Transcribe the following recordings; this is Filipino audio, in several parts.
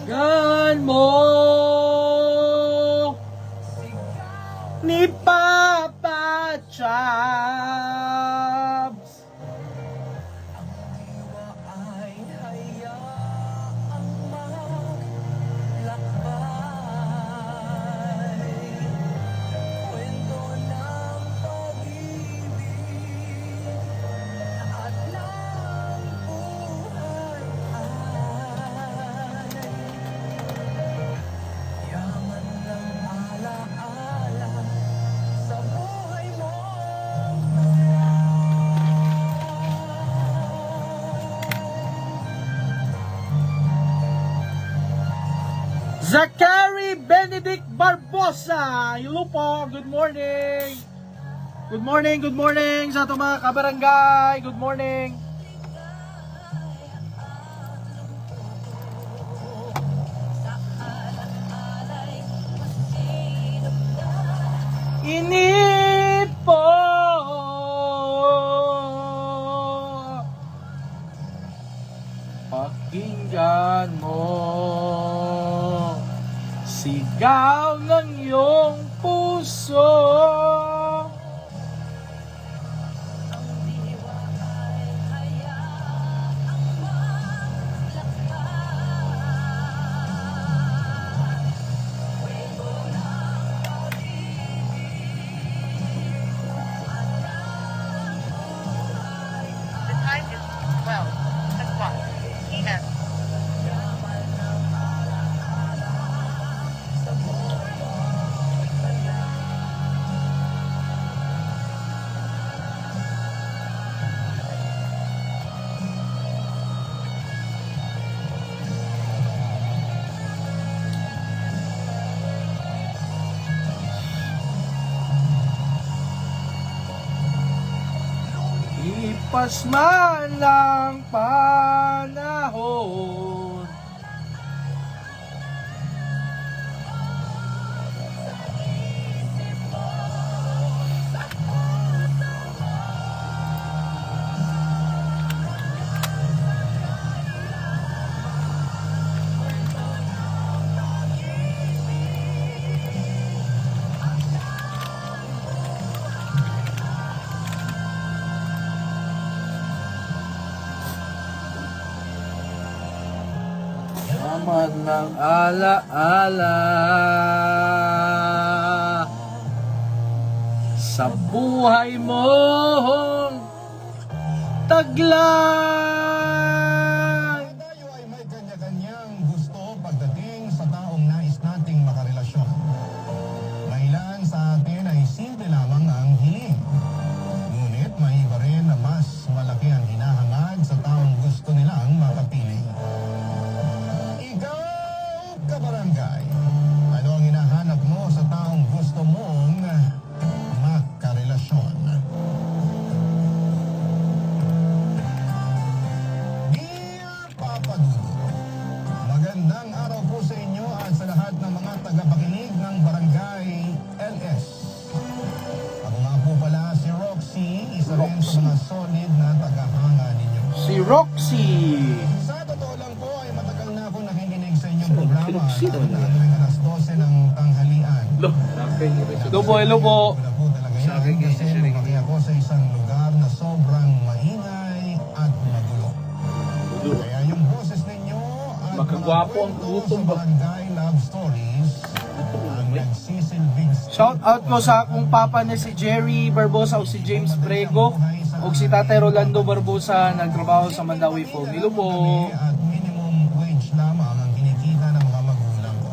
Gan mo ni Papa Chubs. Zachary Benedict Barbosa, hello po, good morning. Good morning sa ating mga kabarangay. Good morning. Inip po pakinggan mo sigaw ng iyong puso. The time is 12 o'clock p.m. Ipas man lang panahon, amat ng alaala sa buhay mong taglay. Tayo ay may kanya-kanyang gusto pagdating sa taong nais nating makarelasyon. Mailan sa atin ay simple lamang ang hiling. Ngunit may iba rin na mas malaki ang hinahangad sa taong gusto nilang makapili. Ikaw, kabarangay, ano ang hinahanap mo sa taong gusto mong makarelasyon? Dear Papa Dudu, magandang araw po sa inyo at sa lahat ng mga tagapakinig ng Barangay LS. Ako nga po pala si Roxy, isa rin sa mga solid na tagahanga ninyo. Si Roxy. Sa totoo lang po ay matagal na akong nakikinig sa inyong programa at tuwing alas 12 ng tanghalian. Hello po, hello po. Wala po talaga yan kasi lumaki ako sa isang lugar na sobrang maingay at magulo. Kaya yung boses ninyo at Makagwapo ang kwento gutom sa ba? Barangay Love Stories ang nagsisilbing Shout out ko sa akong papa na si Jerry Barbosa o si James Prego o si Tatay Rolando Barbosa, nagtrabaho sa Mandawi po. Hello po. at minimum wage lamang ang kinikita ng mga magulang ko.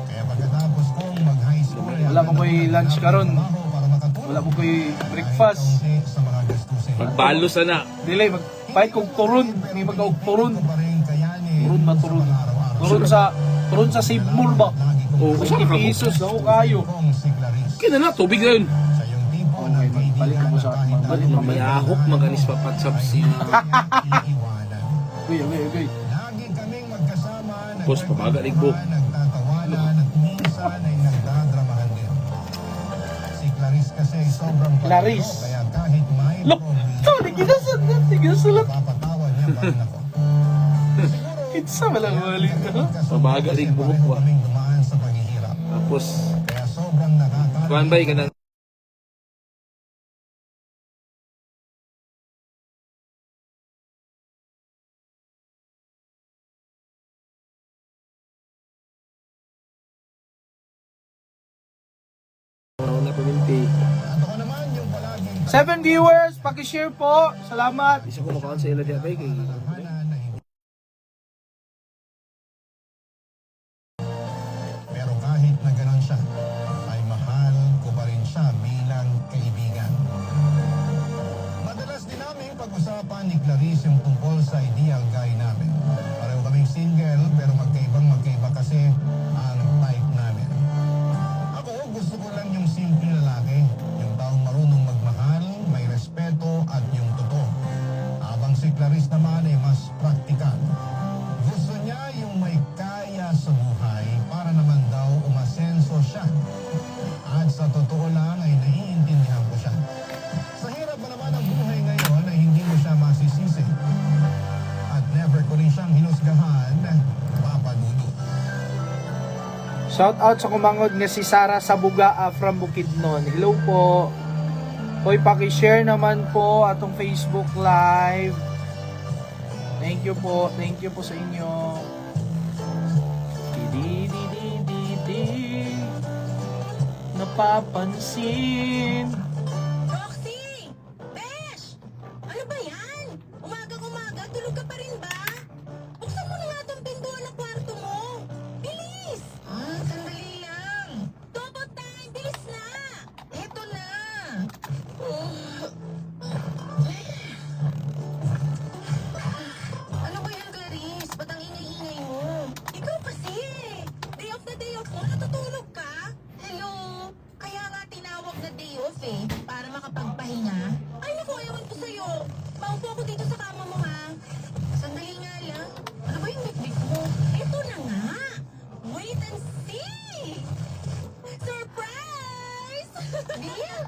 Kaya pagkatapos kong mag-high school ay Wala pa ko'y lunch karon. para makatulong Wala po ko'y breakfast. kaunti sa mga gastusin. Magbalos na. Dili, magpahit kong turon. May mag-aog turon. Ito pa rin kayanin Turon ba turon? sa pang-araw-araw. Turon sa Save More ba? Oh, 20 pesos ako kayo. Kong si Clarice. Kaya na, tubig na yun. Sa iyong tipo na balik kaibigan ako na sa kahit balik ano May ahok, maganis papatsap si... iniiwanan. Uy, uy, uy. Lagi kaming magkasama, Boss, pamaga, Ligbo. nagtatawanan at minsan ay nagdadramahan din. Si Clarice kasi ay sobrang Clarice. pagkato, kaya kahit may Look! problema, Ito, nagkinasulat. papatawa niya pa rin ako. Siguro Itsa malang ulit. Pabaga rin buhok ba? Kaming dumaan sa paghihirap. Tapos, Kaya sobrang nakaka... kuhan ba ka na? Wala paminti. At ako naman yung palaging 7 viewers, paki-share po. Salamat. Isa ko makaon sa ila diya bay kay tadhana na hindi. Pero kahit na ganon siya, ay mahal ko pa rin siya bilang kaibigan. Madalas din namin pag-usapan ni Clarice yung tungkol sa ideal guy namin. Pareho kaming single pero magkaiba kasi ang type namin. Ako, gusto ko lang yung simple lalaki, yung taong marunong magmahal, may respeto at yung totoo. Habang si Clarice naman ay mas praktikal. Gusto niya yung may kaya sa buhay para naman daw umasenso siya. At sa totoo lang ay naiintindihan ko siya. Sa hirap pa naman ang buhay ngayon ay hindi mo siya masisisi. At never ko rin siyang hinusgahan, Papa Dudu. Shout out sa kumangod nga si Sara Sabuga from Bukidnon. Hello po. Hoy, paki-share naman po atong Facebook Live. Thank you po. Thank you po sa inyo. Di di di di di. Napapansin. Roxy! Besh! Ano ba yan? Umagang-umaga, tulog ka pa rin ba? Buksan mo na nga itong pintuan ng kwarto mo. Bilis! Sandali lang. Double time! Bilis na! Eto na! Ano ba yan, Clarice? Ba't ang ingay-ingay mo? Ikaw kasi! Day off na day off mo, natutulog ka? Hello? Kaya nga tinawag na day off para makapagpahinga. Ay, naku, ewan ko sa'yo. Maupo ako dito sa kama mo, ha? Sandali nga lang. Ano ba yung bit-bit mo? Ito na nga. Wait and see! Surprise! Deal?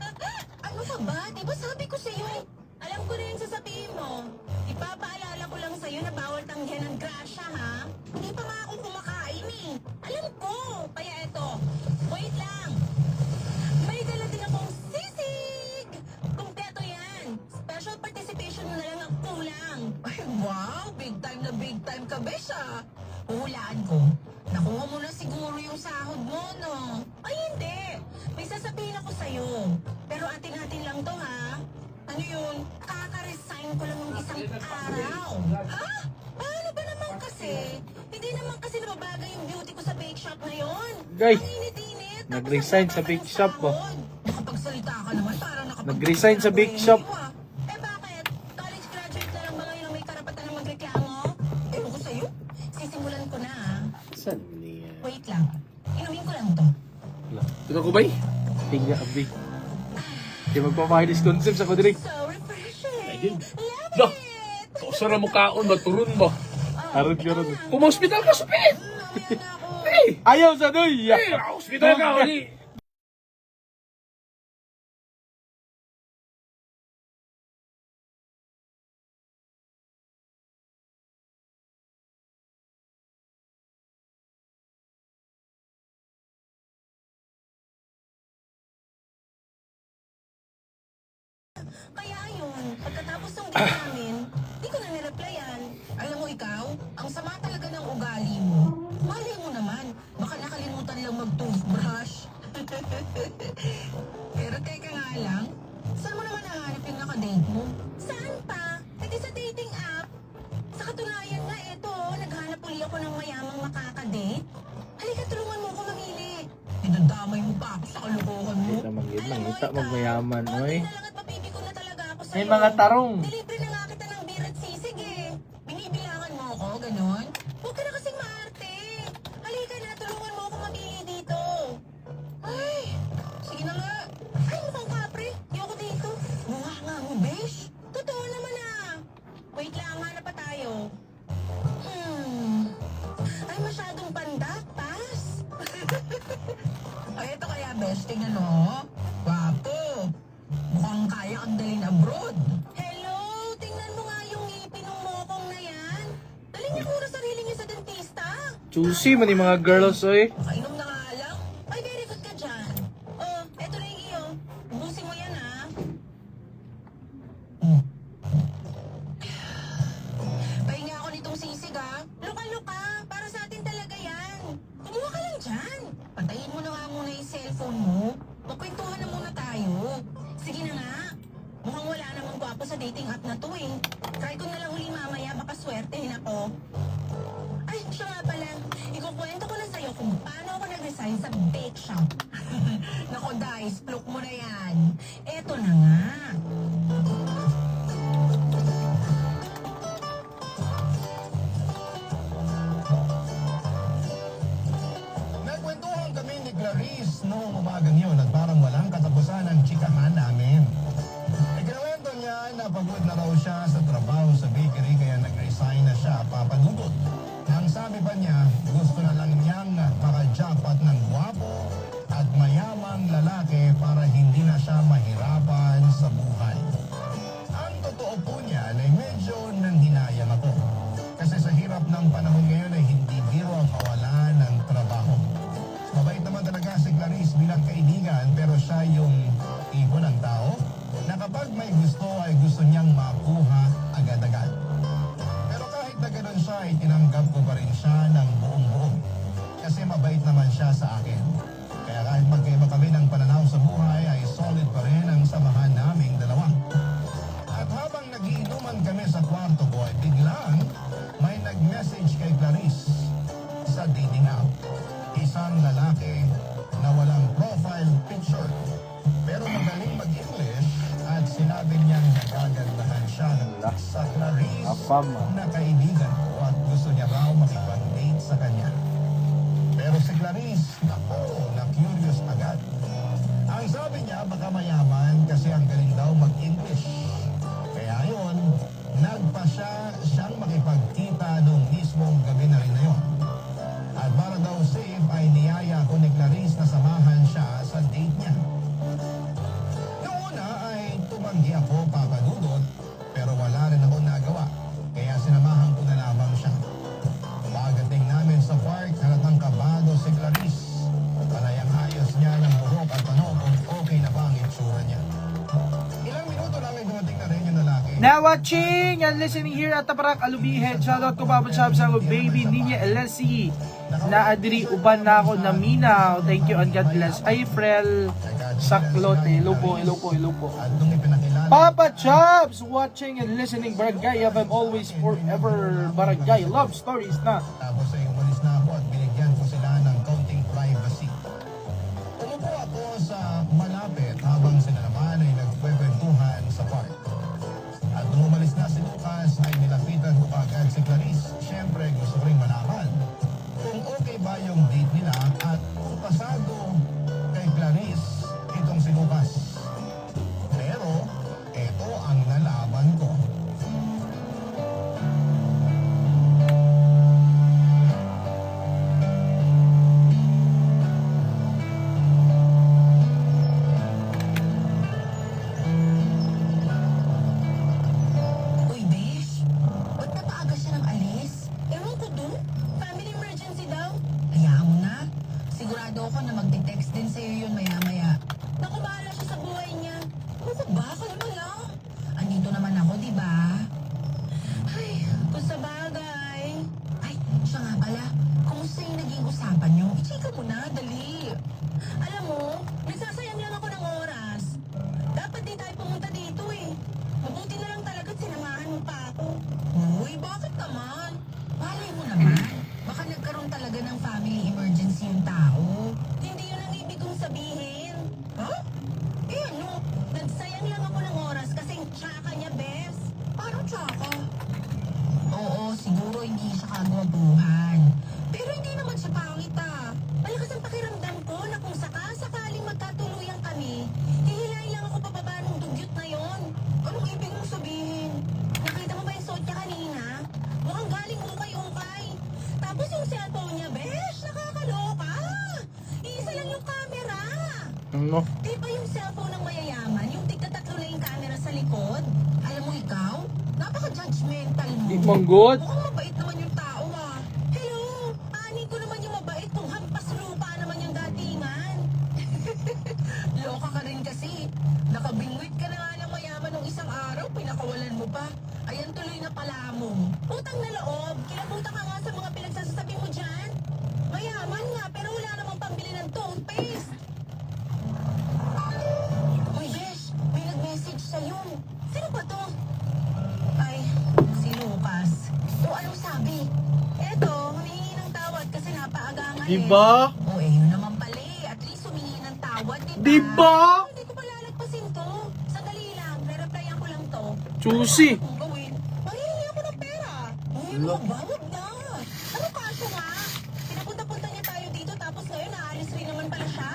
Ano ka ba? Di ba sabi ko sa'yo? Alam ko na yung sasabihin mo. Ipapaalala ko lang sa'yo na bawal tanggihan ng grasya, ha? Hindi pa nga ako kumakain, Alam ko. Kaya eto, wait lang. May dala din akong sisig! Kompleto yan. Special participation mo na lang ang kulang. Ay, wow! Big time ka, Besha. Huhulaan ko. Nakuha mo na siguro yung sahod mo, no? Ay, hindi. May sasabihin ako sa'yo. Pero atin-atin lang to, ha? Ano yun? Kaka-resign ko lang ng isang araw. Ha? Paano ba naman kasi? Hindi naman kasi nababagay yung beauty ko sa bake shop na yun. Gay, Ang init-init. Tapos nag-resign sa ang bake ng shop, oh. sahod. Nakapagsalita ka naman para Nag-resign sa bake shop. Eh bakit? College graduate na lang ba ngayon ang may karapatan na magreklamo? Ewan ko sa'yo. Sisimulan ko na, ha? Saan niya? Wait lang. Inumin ko lang to. Ikaw ko bay? Tingga, abi. Di magpapahidis concepts ako diri. So refreshing. Ayun. Love Lah, it! kausara mo kaon ba? Turun ba? Arod ka ron. Kung hospital ka, supit! Ayan na ako. Eh! Ayaw sa doy. Eh! Hospital ka, hindi! Kaya yun, pagkatapos ng game namin, di ko na nireplyan. Alam mo ikaw, ang sama talaga ng ugali mo. Mali mo naman, baka nakalimutan lang mag-toothbrush. Pero teka nga lang, saan mo naman nahanap yung nakadate mo? Saan pa? Pwede sa dating app. Sa katunayan nga, eto, naghanap uli ako ng mayamang makakadate. Halika, tulungan mo ako mamili. Dinadamay mo pa ako sa kalokohan mo. Kita mag-yun, Alam mo, mangita ikaw, magmayaman, konti oy. na lang at mapipiko na talaga ako sa'yo. May mga tarong. Delivery na nga kita ng beer at sisig Binibilangan mo ako, ganon? Huwag ka na kasing maarte. Halika na, tulungan mo ako mamili dito. Ay, sige na nga. Ay, mukhang kapre. Di ako dito. Nga mo, besh. Totoo naman Wait lang, hanap pa tayo. Ay, masyadong pandak. Pass. Ay, ito kaya, besh. Tingnan mo. Wapo. Mukhang kaya kang dalhin abroad. Hello? Tingnan mo nga yung ngipin ng mokong na yan. Dalhin niya muna sarili niya sa Juicy man yung mga girls, oy. Makainom na nga lang. Ay, very good ka dyan. Oh, eto na yung iyo. Ubusin mo yan, ha? Pahinga ako nitong sisig, ha? Luka-luka. Para sa atin talaga yan. Kumuha ka lang dyan. Patayin mo na nga muna yung cellphone mo. Magkwentuhan na muna tayo. Sige na nga. Mukhang wala namang gwapo sa dating app na to, eh. Try ko na lang uli mamaya. Baka swertehin ako. Ay, siya nga pala. Ikukwento ko na sa'yo kung paano ako nag-resign sa bake shop. Nako, Dice, pluk mo na yan. Eto na nga. Nagkwentuhan kami ni Clarice noong umagang yun at parang walang katapusan ang chikahan namin. Ikinawento niya na pagod na raw siya sa trabaho sa bakery kaya nag-resign na siya papadudot. Ang sabi pa niya, gusto na lang niyang makajackpot ng gwapo at mayamang lalaki para hindi na siya mahirapan sa buhay. Ang totoo po niya ay medyo nanghinayang ako. Kasi sa hirap ng panahon ngayon ay hindi biro ang kawalan ng trabaho. Mabait naman talaga si Clarice bilang kaibigan pero siya yung tipo ng tao na kapag may gusto ay gusto niyang makuha agad-agad. Pero kahit na ganun siya ay tinanggap ko pa rin siya ng buong-buo. Kasi mabait naman siya sa akin. Kaya kahit magkaiba kami ng pananaw sa buhay ay solid pa rin ang samahan naming dalawa. At habang nagiinuman kami sa kwarto ko ay biglang may nag-message kay Clarice sa dating app. Isang lalaki na walang profile picture pero magaling mag-English at sinabi niyang nagagandahan siya sa Clarice na kaibigan ko at gusto niya raw makipag-date sa kanya. Pero si Clarice, naku, na-curious agad. Ang sabi niya baka mayaman kasi ang galing daw mag-English. Kaya yun, nagpa siyang makipagkita noong mismong gabi na rin na yun. At para daw safe ay niyaya ko ni Clarice na samahan siya sa date niya. Noong una ay tumanggi ako papadudot pero wala rin ako nagawa. Kaya sinamahan ko na lamang siya. Pagdating namin sa park, halatang kabado si Clarice. Panayang ayos niya ng buhok at tanong kung okay na ba ang itsura niya. Ilang minuto namin dumating na rin yung lalaki. Now watching and listening here at Taparak Alubihead. Shoutout ko Papa Chab sa baby Ninya Elesi. Na adiri uban na ako na minaw. Thank you and God bless. Ay Frel Saklot. Hello po, hello po, hello po. At nung ipinakilala, Papa Chubs watching and listening. Barangay FM always forever. Barangay love stories na. tapos ay umalis na ako at binigyan ko sila ng kaunting privacy. Umupo ako sa malapit habang sila naman ay nagkwekwentuhan sa park. At nung umalis na si Lucas ay nilapitan ko agad si Clarice. Siyempre gusto ko rin malaman kung okay ba yung date nila at kung pasado kay Clarice itong si Lucas. Pero eto ang nalaman ko. Uy, Besh. Ba't napaaga siya ng alis? Ewan ko dun. Family emergency daw. Hayaan mo na. Sigurado ako na magte-text din sa'yo yun maya-maya. Naku, bahala siya sa buhay niya. Ano ba? Kalma lang. Andito naman ako, di ba? Ay, kung sa bagay. Ay, siya nga pala. Kumusta yung naging usapan niyo? I-chika mo na, dali. Alam mo, nagsasayang lang ako ng oras. Dapat di tayo pumunta dito eh. Mabuti na lang talaga sinamahan mo pa ako. Uy, bakit naman? Malay mo naman. Baka nagkaroon talaga ng family emergency yung tao. Hindi yun ang ibig kong sabihin. Huh? Eh ano? Nagsayang lang ako ng oras kasi tsaka niya, Bes. Parang tsaka. Oo, siguro hindi siya kagwapuhan. Pero hindi naman siya pangit ah. Malakas ang pakiramdam ko na kung sakaling magkatuluyan kami, hihilahin lang ako pababa ng dugyot na yon. Anong ibig mong sabihin? Nakita mo ba yung suot niya kanina? Mukhang galing ukay-ukay. Tapos yung cellphone niya, Besh, nakakaloka. Iisa lang yung camera. Ano? Di ba yung cellphone ng mayayaman, yung tigtatatlo na yung camera sa likod? Alam mo ikaw, napaka-judgmental mo. Di mong good. Mukhang mabait naman yung tao ah. Hello, Ani kala mo? Utang na loob. Kilabutan ka nga sa mga pinagsasasabi mo dyan. Mayaman nga, pero wala namang pambili ng toothpaste. Uy, Besh, may nag-message sa'yo. Sino ba to? Ay, si Lucas. O anong sabi? Eto, humingi ng tawad kasi napaagangan Diba? O eh, yun naman pala eh. At least humingi ng tawad, diba? Diba? Hindi ko palalagpasin to. Sandali lang, re-replyan ko lang to. Choosy. Ano kung gawin? Manghihingi ako ng pera. Uy, mga bawag na. Ano kaso nga? Pinapunta-punta niya tayo dito tapos ngayon naalis rin naman pala siya?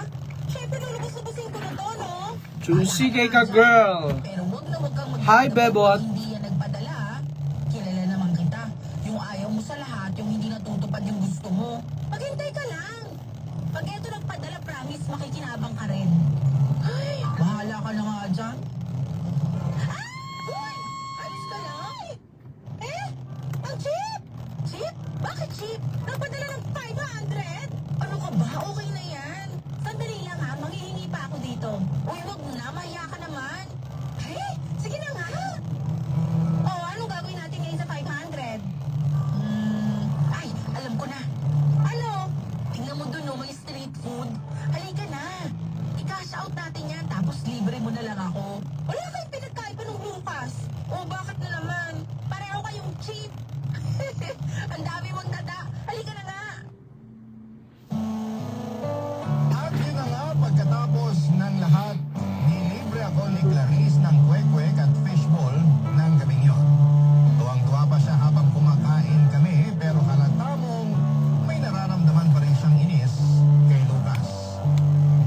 Siyempre, lulubos-lubosin ko na to, no? Choosy kay ka, girl. Pero wag na wag kang Hi, Bebot. Hindi yan nagpadala, ha? Kilala naman kita. Yung ayaw mo sa lahat, yung hindi natutupad yung gusto mo. Maghintay ka lang. Pag eto nagpadala, promise, makikinabang ka rin. Ay, bahala ka na nga dyan. Ah! Uy! Ayos ka lang. Eh? Ang cheap! Cheap? Bakit cheap? Nagpadala ng 500? Ano ka ba? Okay na yan. Sandali lang ha, manghihingi pa ako dito. Uy, wag na, mahiya ka naman. Eh, sige na nga. Oh, anong gagawin natin ngayon sa 500? Ay, alam ko na. Ano? Tingnan mo dun, no, may street food. Halika na. I-cash out natin yan, tapos libre mo na lang ako. Wala kayong pinagkaiba ng Lucas. O, bakit na naman? Pareho kayong cheap. Ang dami mong dada. Halika na nga. At yun na nga, pagkatapos ng lahat, nilibre ako ni Clarice ng kwek-kwek at fishball ng gabing yun. Tuwang-tuwa pa siya habang kumakain kami, pero halata mong may nararamdaman pa rin siyang inis kay Lucas.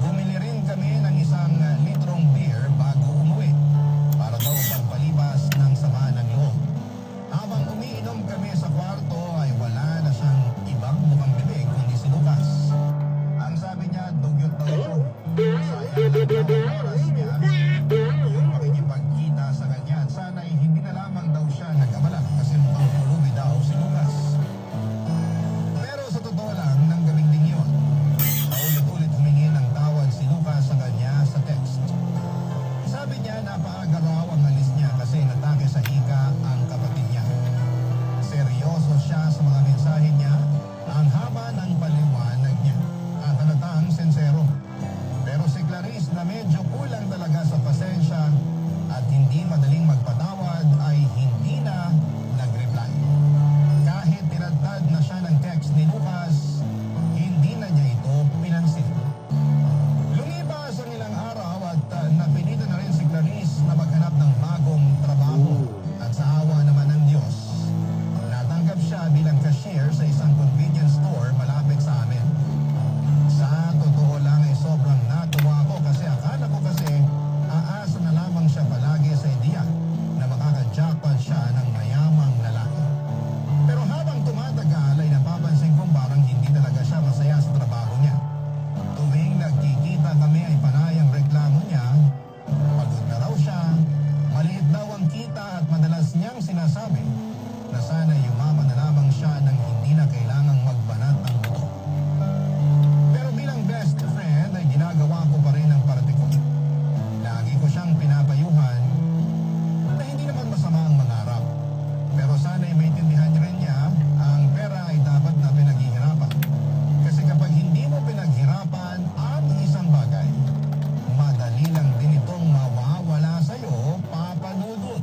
Bumili rin kami ng isang litrong beer bago umuwi, para daw pagpalipas ng sama ng loob. Habang umiinom kami sa kwarto ay wala na siyang ibang mukhang bibig kundi si Lucas. Ang sabi niya, dugyot daw ito. Sayang lang daw ang oras niya. Yung makikipagkita sa kanya. At sana'y hindi na lamang daw siya nagkabala kasi mukhang pulubi daw si Lucas. Pero sa totoo lang, nang gabing din yun, paulit-ulit humingi ng tawad si Lucas sa kanya sa text. Sabi niya napaaga raw ang alis niya kasi natake sa hika ang kapatid niya. Seryoso siya sa mga mensahe niya, ang haba ng paliwanag niya. At halatang sincero. Pero si Clarice na medyo kulang talaga sa pasensya at hindi madaling magpatawad ay hindi na nag-reply. Kahit tinadtad na siya ng text ni Lucas, hindi na niya ito pinansin. Lumipas ang ilang araw at napilitan na rin si Clarice na maghanap ng bagong trabaho. At sa awa naman ng Diyos, natanggap siya bilang cashier sa isang convenience store malapit sa amin. Sa totoo lang ay sobrang natuwa ako kasi akala ko kasi aasa na lamang siya palagi sa ideya na makaka-jackpot siya ng mayamang lalaki. Pero habang tumatagal ay napapansin kong parang hindi talaga siya masaya sa trabaho niya. Tuwing nagkikita kami ay panay ang reklamo niya, pagod na raw siya, maliit daw ang kita at madalas niyang sinasabi na sana yumaman na lamang siya nang hindi na kailangang magbanat ang buto. Pero bilang best friend ay ginagawa ko pa rin ang parte ko. Lagi ko siyang pinapayuhan na hindi naman masama ang mangarap. Pero sana'y maintindihan rin niya ang pera ay dapat na pinaghihirapan. Kasi kapag hindi mo pinaghirapan ang isang bagay, madali lang din itong mawawala sa'yo, papanudot.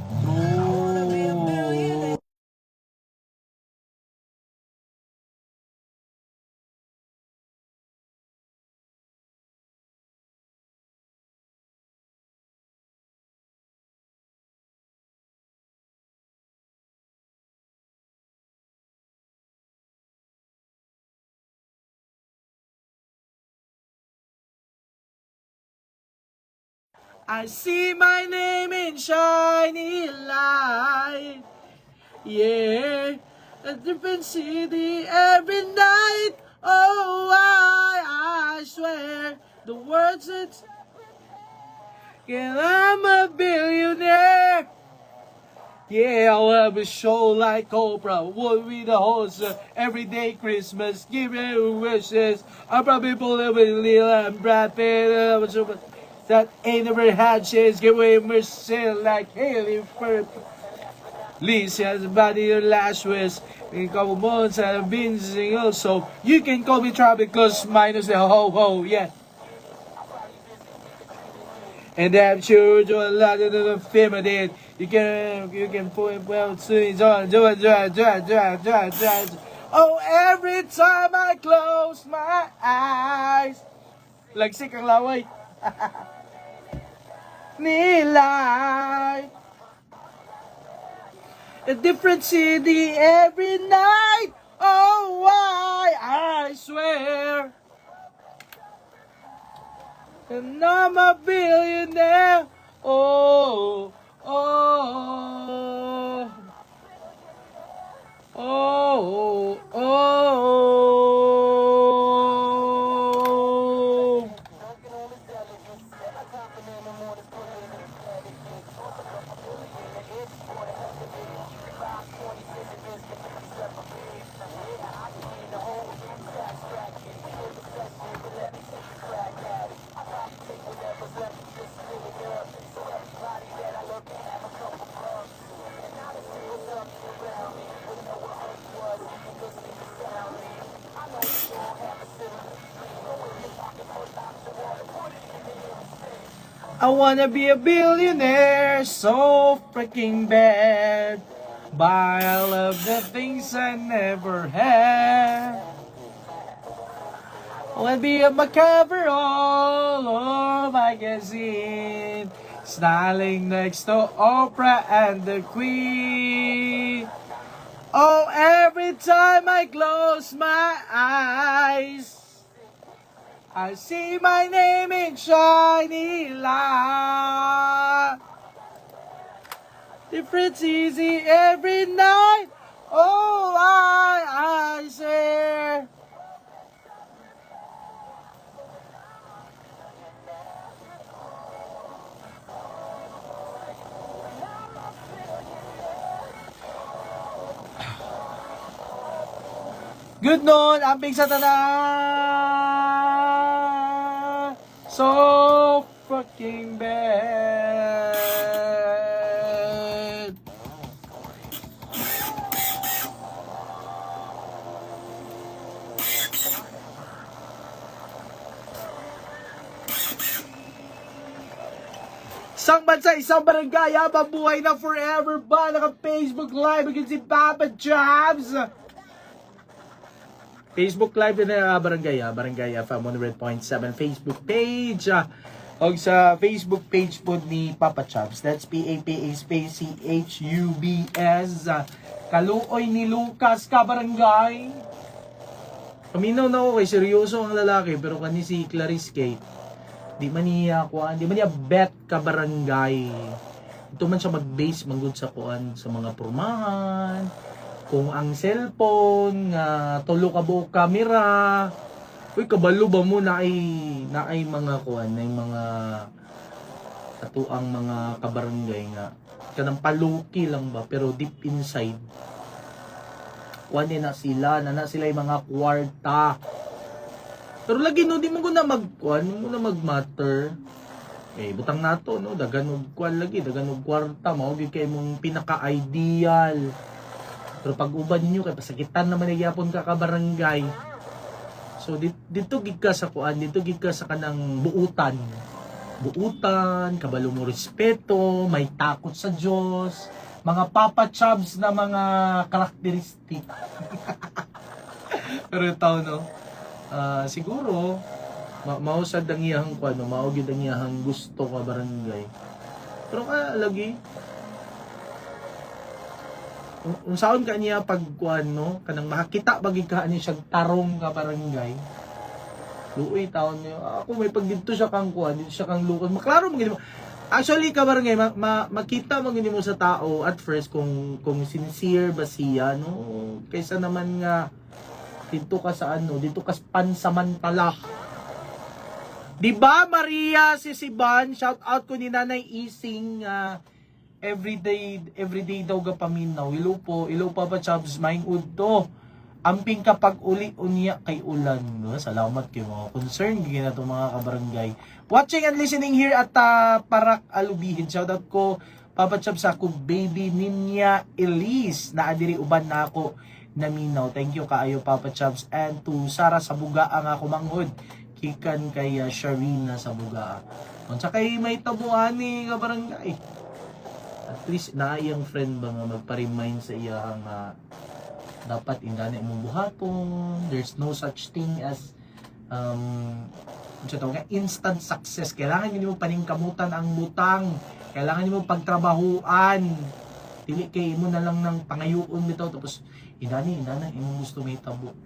I see my name in shining light. Yeah, a different city every night. Oh, I swear the words it's. And I'm a billionaire. Yeah, I'll have a show like Oprah. Would be the host of Everyday Christmas. Give me wishes. I probably believe in Lil and Brad Pitt. That ain't never had chance. Give away mercy like Haley for. Listen, body your last wish. A couple months I've been single, so you can call me Tropic Close minus the ho, yeah. And I'm sure to a lot of the film I did. You can put it well soon on. Oh, every time I close my eyes. Lagsik ang laway. Nilay. A different city every night. Oh, why? I swear. And I'm a billionaire. Oh, oh, oh, oh. I wanna be a billionaire so freaking bad. Buy all of the things I never had. I wanna be on my cover all of magazine, styling next to Oprah and the Queen. Oh, every time I close my eyes, I see my name in shiny light. Difference easy every night. Oh, I say. Good noon, amping sa tanan. So fucking bad. Isang bansa, isang barangay, mabuhay na forever ba? Naka-Facebook Live, again si Papa Jobs. Facebook Live na Barangay FM 100.7 Facebook page. O sa Facebook page po ni Papa Chubs. That's P-A-P-A space C-H-U-B-S. Kaluoy ni Lucas ka barangay. Paminaw na ako kay seryoso ang lalaki pero kani si Clarice Kate. Di man niya bet ka barangay. Ito man siya mag-base manggod sa kuan sa mga pormahan. Kung ang cellphone nga tulo ka buok camera, uy kabalo ba mo na ay mga kuan, na mga katuang mga kabarangay nga kanang paluki lang ba pero deep inside kuan na sila yung mga kwarta. Pero lagi no di mo na magkuan, mo na magmatter. Butang nato no, dagan og kuan lagi, dagan og kwarta, mao gyud kay mong pinaka-ideal. Pero pag uban ninyo kay pasakitan naman nagyapon ka ka barangay. So dito gid ka sa kuan, dito gid ka sa kanang buutan. Buutan, kabalo mo respeto, may takot sa Dios, mga Papa Chubs na mga karakteristik. Pero ito no, siguro mausad ang iyang kuan, mao gid ang iyang gusto ka barangay. Pero lagi unsaon ka niya pagkuan no kanang makakita bagig ka ani siya tarong ka barangay luoy taon niyo ako may pag dito siya kang kuan dito siya kang lukos maklaro mo actually ka barangay makita mo mo sa tao at first kung sincere ba siya no kaysa naman nga dito ka sa dito ka pansamantala. Di ba Maria si Siban, shout out ko ni Nanay Ising, everyday daw ga paminaw. Ilo Papa Chubs, maing udto. Amping kapag uli unya kay ulan. No? Salamat kayo mga concern gina to mga kabarangay. Watching and listening here at Parak Alubihin. Shout out ko Papa Chab sa ako, baby Ninya Elise, na adiri uban na ako naminaw. Thank you kaayo Papa Chubs. And to Sara sa buga ang ako manghod. Kikan kay Sharina sa buga. Unsa kay may tabuan ni ka barangay. At least na iyang friend ba nga magpa-remind sa iyang dapat indani imong buhaton. There's no such thing as instant success. Kailangan niyo paningkamutan ang butang. Kailangan niyo pagtrabahuan. Dili kay mo na lang ng pangayuon bitaw tapos indani imong gusto may tabo.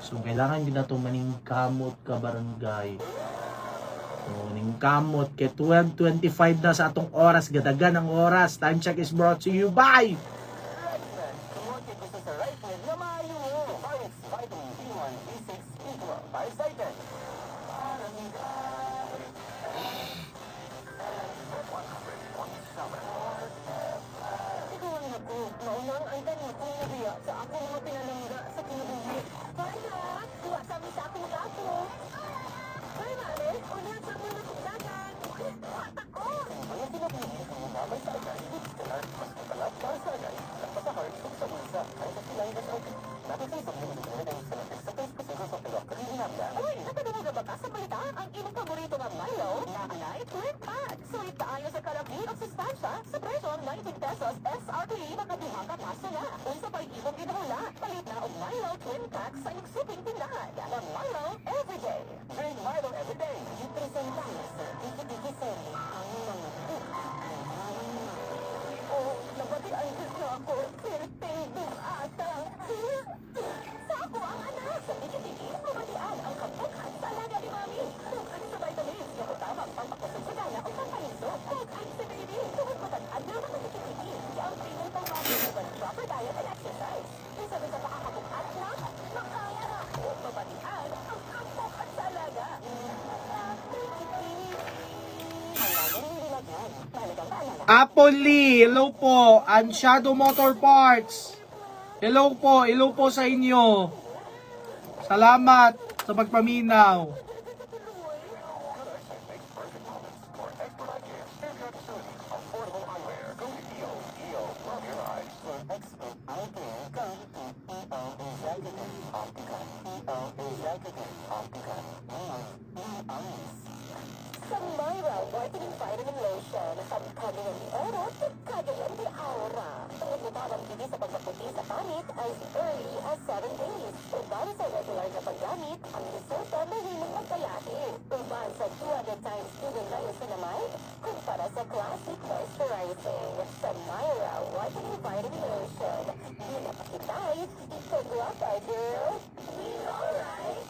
So kailangan din nato maningkamot ka barangay. So maningkamot kay 12:25 na sa atong oras, gadagan ang oras. Time check is brought to you by ang inyong paborito na Milo na alay twin pack. Sulit kaayo sa kalaki o sustansya sa presyo 19 pesos SRP makaduha ka paso na. Unsa pa'y ibong ginahula, palit na og Milo twin pack sa inyong suping tindahan. Ng Milo everyday. Drink Milo everyday. Ipresentamos sa Tiki-Tiki-Seli ang mga nabatian ko ako. Sirting ata. Sa ako ang anak. Sa Tiki-Tiki, mabatian ang kabukan sa alaga ni Mami. Bukan sa vitamins, yung tamang pampakusog sa gana o pampaliso. Bukan sa baby, tungkol matag-ad na mga Tiki-Tiki. Ang pinong pangmami ng proper diet and exercise. Isa sa pakakabukan na, makaya na. Mabatian ang kabukan sa alaga. Apple, hello po. And Shadow Motor Parts. Hello po sa inyo. Salamat sa pagpaminaw. Sa Myra Whitening Vitamin Lotion, ang kagayan ni Oro, kagayan ni Aura. Tungkol mo ang hindi sa pagpaputi sa panit ay early as 7 days. Uban sa regular na paggamit, ang resulta mahimong magkalahi. Uban sa 200 times student niacinamide, kumpara sa classic moisturizing. Sa Myra Whitening Vitamin Lotion, di napakitay, ito-guapa, girl. We alright.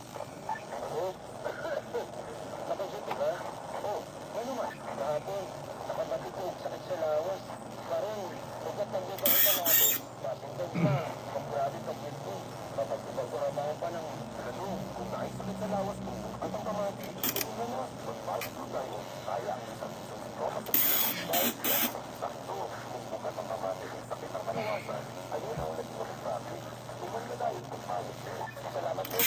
Ano man, kahapon, nakamatikog, sakit sa lawas. Karon, ugat ng bigay sa natin. Masintag na, pag-grabe pag-hit ko. Kapag ipagkurabaho pa ng ganun, kung nais sakit sa lawas ko, at ang kamati, ito na nga, pag-balik ko tayo. Kaya, isang ko, dahil yan, sakto, kung bukas ang kamati, sakit ang kalawasan, ayun ang nag-iwag sa akin. Tuman na tayo, pag-balik ko. Salamat po.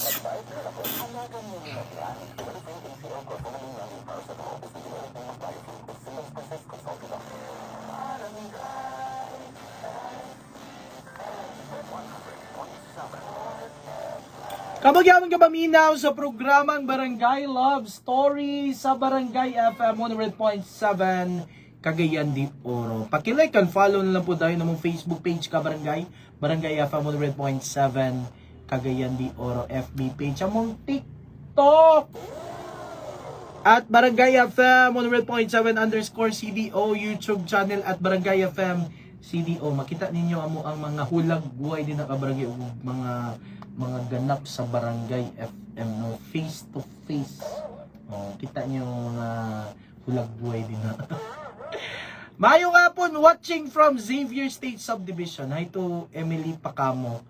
Pag-balik ko ako. Anagan mo nila yan. Tumalit yung NCO ko, tumaling lang yung para sa mga office ng development ng tayo. Simmons Process Consulting ako. Kamagyaman ka paminaw sa programang Barangay Love Story sa Barangay FM 100.7 Cagayan de Oro. Pakilike and follow na lang po tayo ng Facebook page ka Barangay FM 100.7 Cagayan de Oro FB page. Among TikTok at Barangay FM 100.7_CDO YouTube channel at Barangay FM CDO. Makita ninyo ang mga hulag buhay din na kabarangay o mga ganap sa Barangay FM no face to face. Kita niyo mga hulag buhay din na. Mayong hapon watching from Xavier State Subdivision. Hi to Emily Pacamo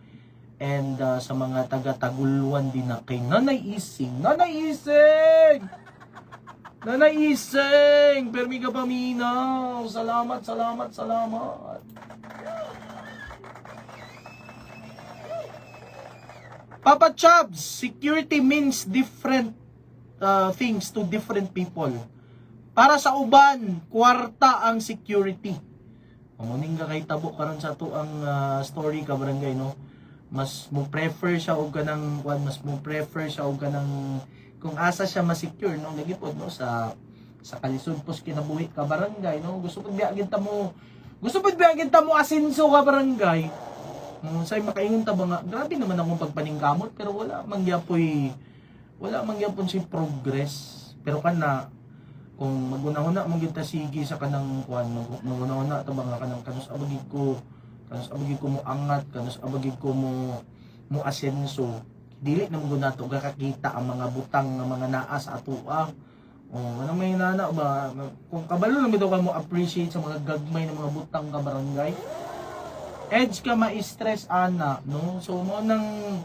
and sa mga taga Taguluan din na kay Nanay Ising. Nanay Ising, permi ka paminaw. Salamat. Papa Chubs, security means different things to different people. Para sa uban, kwarta ang security. Mamuning ka kay tabo karon sa ato ang story ka barangay no. Mas mo prefer siya og kanang mas mo prefer siya og kanang kung asa siya ma-secure no lagi pod no sa kalisod pos kinabuhi ka barangay no. Gusto pud biagin ta mo asenso ka barangay. Say makaingon ta ba nga grabe naman akong pagpaningkamot pero wala man gyapon si progress. Pero kana kung maguna-una mo gyud ta sige sa kanang maguna-una ta ba nga kanang kanus abagid ko mo angat, kanus abagid ko mo asenso. Dili na mo nato gakakita ang mga butang nga mga naa sa atoa. Anong may nana ba kung kabalo lang bitaw ka mo appreciate sa mga gagmay na mga butang ka barangay. Edge ka ma-stress ana, no? So mo nang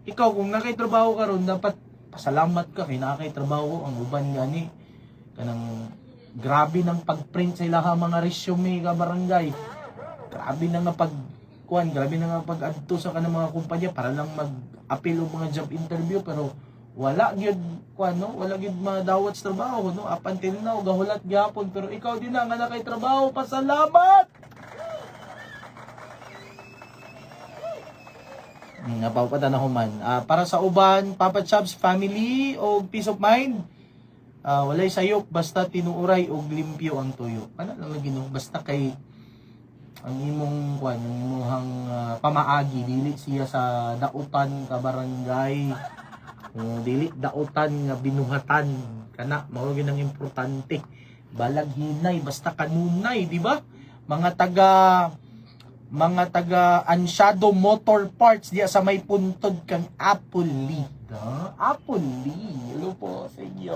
ikaw kung nakay-trabaho ka ron dapat pasalamat ka kay nakay-trabaho ang uban gani kanang grabe ng pag-print sa ilang mga resume ka barangay. Grabe na nga pag-adto sa kanang mga kumpanya para lang mag-appeal og mga job interview pero wala gyud wala gyud madawat sa trabaho no up until now gahulat gyapon pero ikaw din na nga nakay trabaho pasalamat. Napapata na human. Para sa uban, Papa Chubs family o peace of mind. Walay sayop basta tinuuray og limpyo ang tuyo. Ano lang lagi no basta kay ang imong pamaagi dili siya sa dautan ka barangay. Dili dautan nga binuhatan kana mao gyud ang importante. Balag hinay basta kanunay, di ba? Mga taga Ansyado Motor Parts diya sa may puntod kang Apoli. Apoli. Hello po sa inyo.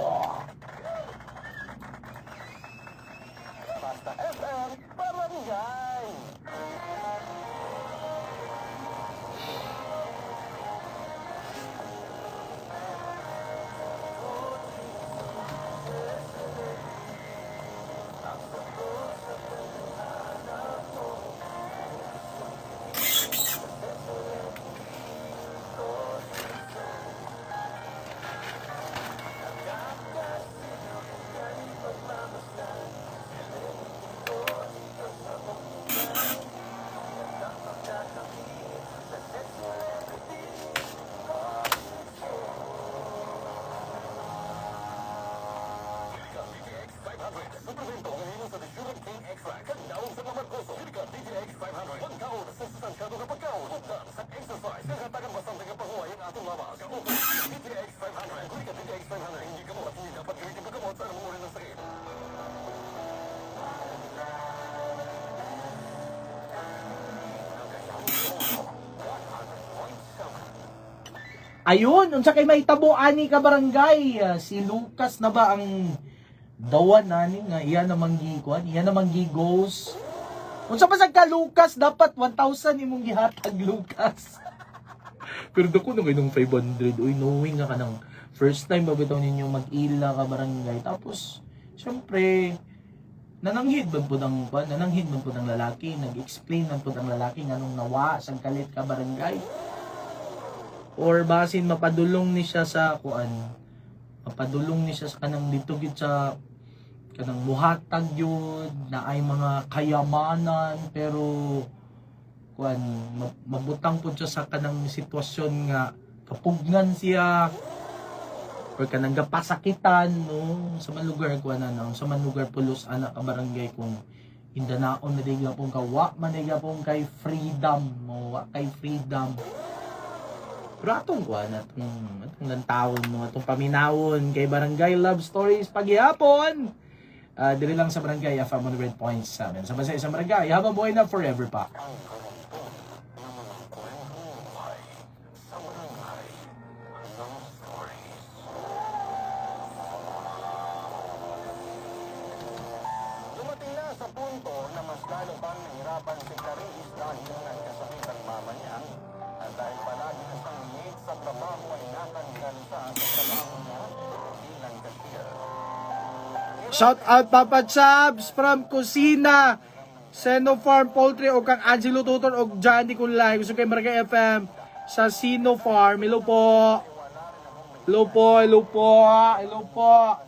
Basta FM, barangay. Ayun, unsa kay mahitabo ani ka barangay? Si Lucas na ba ang dawan nani nga iya namang gikuan, iya namang gigos. Unsa pa sad ka Lucas dapat 1,000 imong gihatag Lucas. Pero dako nung inong 500, uy knowing nga kanang first time ba bitaw ninyo mag-ila ka barangay. Tapos syempre nananghid man pud ang lalaki, nag-explain man pud ang lalaki nganong nawa sang kalit ka barangay. Or basin mapadulong ni siya sa kanang dito gid sa kanang buhatag yun na ay mga kayamanan pero mabutang pud siya sa kanang sitwasyon nga kapugnan siya or kanang gapasakitan no sa man lugar sa man lugar pulos ana ka barangay kung indanaon na diga pong kawa man diga pong kay freedom kay freedom. Pero atong lantawon mo, atong paminawon kay Barangay Love Stories paghihapon. Dili lang sa Barangay FM 100.7. Sa basa isang barangay, habang buhay na forever pa. Dumating na sa punto na mas lalo pang nahirapan si Clarice dahil nagkasakit ang mama niya at dahil palagi na siyang late sa trabaho ay natanggal siya sa trabaho niya bilang cashier. Shout out Papa Chubs from Kusina, Seno Farm Poultry o kang Angelo Tutor o Johnny Kunlay. Gusto kay Barangay FM sa Sino Farm. Hello po. Hello po. Hello po. Hello po.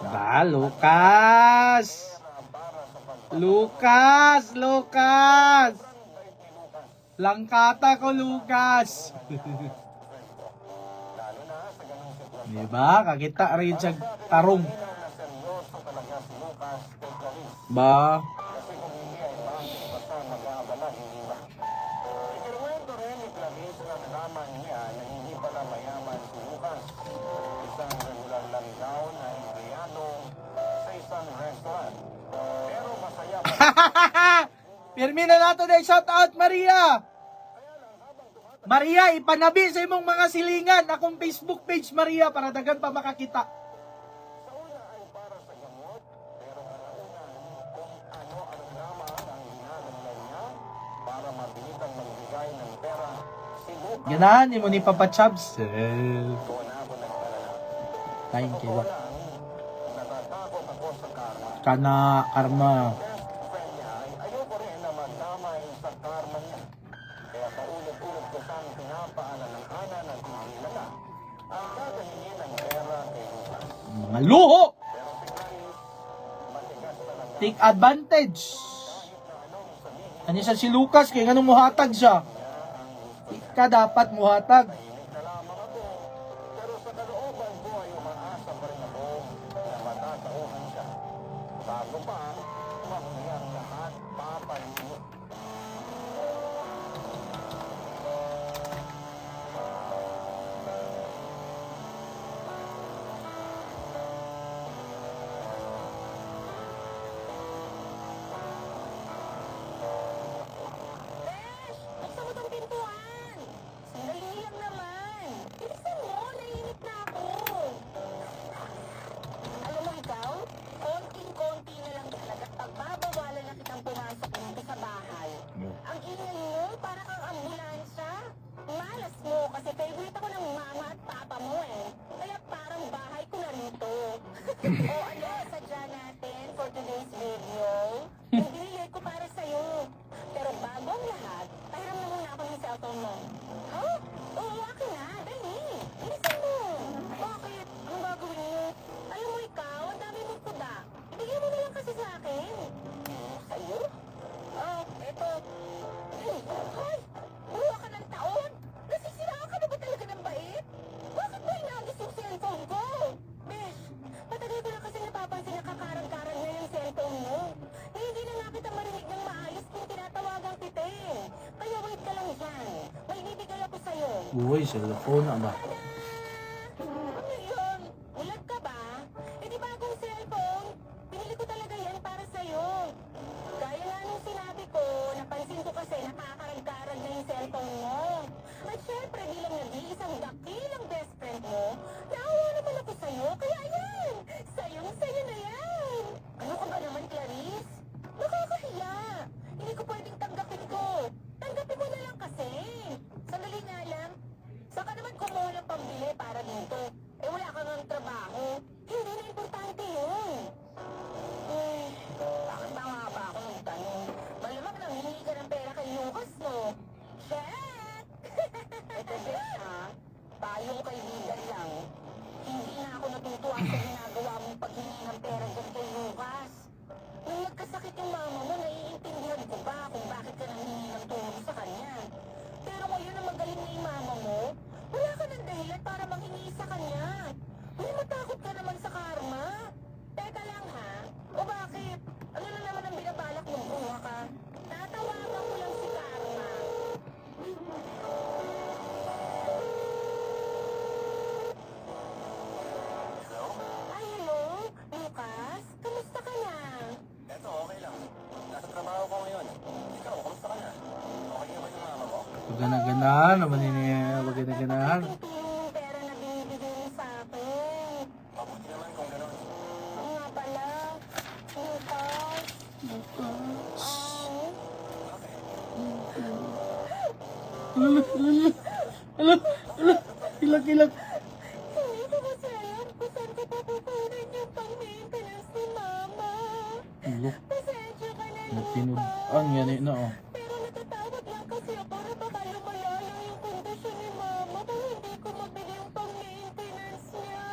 Ba, Lucas! Lucas! Langkata ko, Lucas! Diba? Kakita rin siya tarong. Ba? Ikinuwento rin ni Clarice na nalaman niya na hindi pala mayaman si Lucas. Isang regular lang daw na empleyado sa isang restaurant. Pero masaya pa Pirmi na nato na shout out, Maria! Maria, ipanabi sa imong mga silingan akong Facebook page, Maria, para dagan pa makakita. sa una ay para sa gamot, pero kalaunan kung ano-ano naman ang ginagawa niya para mabilitang magbigay ng pera. Si Lucas, Ganahan ni mo ni Papa Chubbs. ko na ako nagtalala. Kain kayo. Lang, natatakot ako sa karma. Kana, karma. Best friend niya ay ayoko rin na magdamay sa karma niya. Kaya paulit-ulit ko siyang pinapaalam ng ana na hindi na ang gagahingi ng pera kay Lucas. Mga luho! Pero si Clarice, matigas talaga. Take advantage. Ano siya si Lucas, kaya ganun muhatag siya. Ika dapat muhatag. Tahimik na lamang ako. Pero sa kalooban ko ay umaasa pa rin ako na matatauhan siya. Bago pa, mahuli ang lahat papalingot. Besh! Buksan mo tong pintuan! Sandali lang naman! Bilisan mo! Naiinip na ako! Alam mo ikaw, konting-konti na lang talaga pagbabawalan na kitang pumasok dito sa bahay. Ang ingay mo, para kang ambulansya. Malas mo kasi favorite ako ng mama at papa mo eh. Kaya parang bahay ko na rito. O ano, sadya natin for today's video. Yung binili ko para sa'yo. Pero bago ang lahat, pahiram na muna ako ng cellphone mo. Huh? Oo, akin na. Dali. Bilisan mo. Bakit? Anong gagawin mo? Alam mo ikaw, ang dami mong kuda. Ibigay mo na lang kasi sa akin. Sa'yo? Oh, eto. Ay! Buha ka ng taon? Nasisiraan ka na ba talaga ng bait? Bakit ba inagis yung cellphone ko? Besh, matagal ko na kasi napapansin na kakarang-karang na yung cellphone mo. Eh, hindi na nga kita marinig ng maayos kung tinatawagan kita eh. Kaya wait ka lang dyan. May bibigay ako sa'yo. Uy, cellphone ba? Tada! Ano yun? Ulat ka ba? Eh di bagong cellphone? Pinili ko talaga yan para sa'yo. Gaya nga nung sinabi ko, napansin ko kasi nakakarag-karag na yung cellphone mo. At syempre, bilang nag-iisang dakilang best friend mo, naawa naman ako sa'yo, kaya yan! Sayong-sayo na yan! Ano ka ba naman, Clarice? Nakakahiya! Hindi ko pwedeng tanggapin ko. Tanggapin mo na lang kasi. Sandali nga lang. Saan ka naman kumuha ng pambili para dito? Eh wala kang ang trabaho. Hindi na importante yun. Eh, bakit ba nga ba ako nagtanong? Malamang nang hihingi ka ng pera kay Lucas, no? Check! Ito, Bes, ha? Tayong kaibigan lang. Hindi na ako natutuwa sa ginagawa mong paghingi ng pera dyan kay Lucas. Nung nagkasakit yung mama mo, naiintindihan ko ba kung bakit ka nanghingi ng tulong sa kanya. Pero ngayon na magaling na yung mama mo, wala ka ng dahilan para manghingi sa kanya. May matakot ka naman sa karma. Teka lang ha, o bakit? Ano na naman ang binabalak mong buha ka? Tatawagan ko lang si Karma. Ay, hello? Lucas? Kamusta ka na? Eto, okay lang. Nasa trabaho ko ngayon. Ikaw, kamusta ka na? Okay ka ba yung mama mo? Pagana-ganahan, naman niya, pagana-ganahan. Yung pera na binibigay mo sa akin. Mabuti naman kung gano'n. Oo nga pala. Lucas. Ilag-ilag. Hindi ko kasi alam kung saan ko papupunin yung pang-maintenance ni Mama. Ulo, Pasensya ka na, natinudan yan eh na oh. Pero natatakot lang kasi ako na baka lumala lang yung kondisyon ni Mama kung hindi ko mabili yung pang-maintenance niya.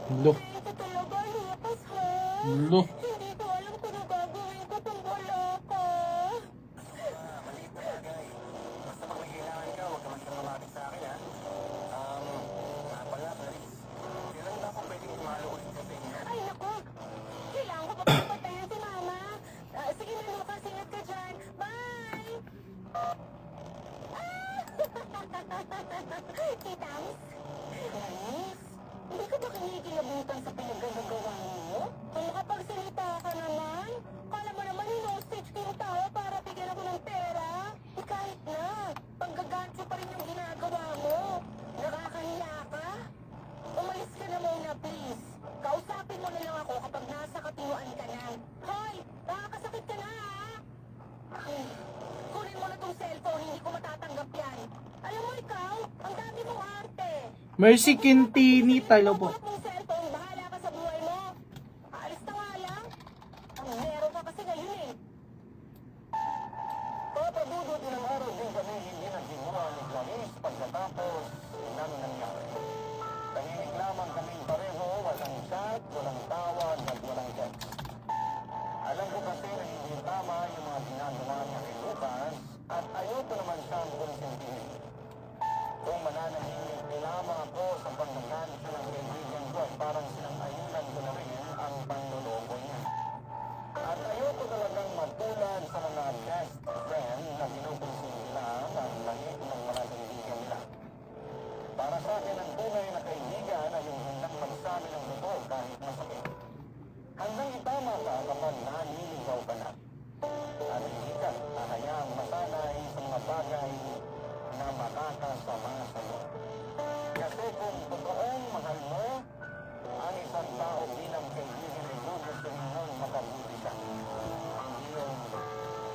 Lo. Ito talaga, Lucas, ha? Lo. Hindi ko alam kung ano gagawin ko kung wala ka. Ay, naku! Kailangan ko magpapatayan si Mama. Sige na, Lucas. Ingat ka dyan. Bye! Kitams? Lanis? Hindi ka ba kinikilabutan sa pinagagawa mo? Kung makapagsalita ka naman, kala mo naman in-hostage ko yung tao para bigyan ako ng pera? Kahit na, panggagancho pa rin yung ginagawa mo. Nakakahiya ka? Umalis ka na muna, please. Kausapin mo na lang ako kapag nasa katinuan ka na. Hoy! Nakakasakit ka na, ha? Kunin mo na tong cellphone, hindi ko matatanggap yan. Alam mo ikaw, ang dami mong arte. Mercy Quintini, talo po. Kunin mo tong cellphone, bahala ka sa buhay mo. Aalis na nga lang. Ang zero ka kasi ngayon eh. Papadudot ilang araw din kami hindi nagsimula ni Clarice pagkatapos namin nangyari. Tahimik lamang kaming pareho, walang chat, walang tawag at walang text. Alam ko kasi na hindi tama yung mga ginagawa niya kay Lucas at ayoko naman siyang konsintihin. Kung mananahimik lamang ako sa pagkaganto ng kaibigan ko at parang sinang-ayunan ko na rin ang panloloko niya. At ayoko talagang matulad sa mga best friend na pinupunsin nila ang lahi ng mga kaibigan nila. Para sa akin, ang tunay na kaibigan ay yung handang magsabi ng totoo kahit masakit. Handang itama ka kapag naniligaw ka na. At hindi ka hahayaang masanay sa mga bagay na makakasama sa iyo. Kasi kung totoong mahal mo, ang isang tao bilang kaibigan ay gusto mong makabuti ka. Hindi yung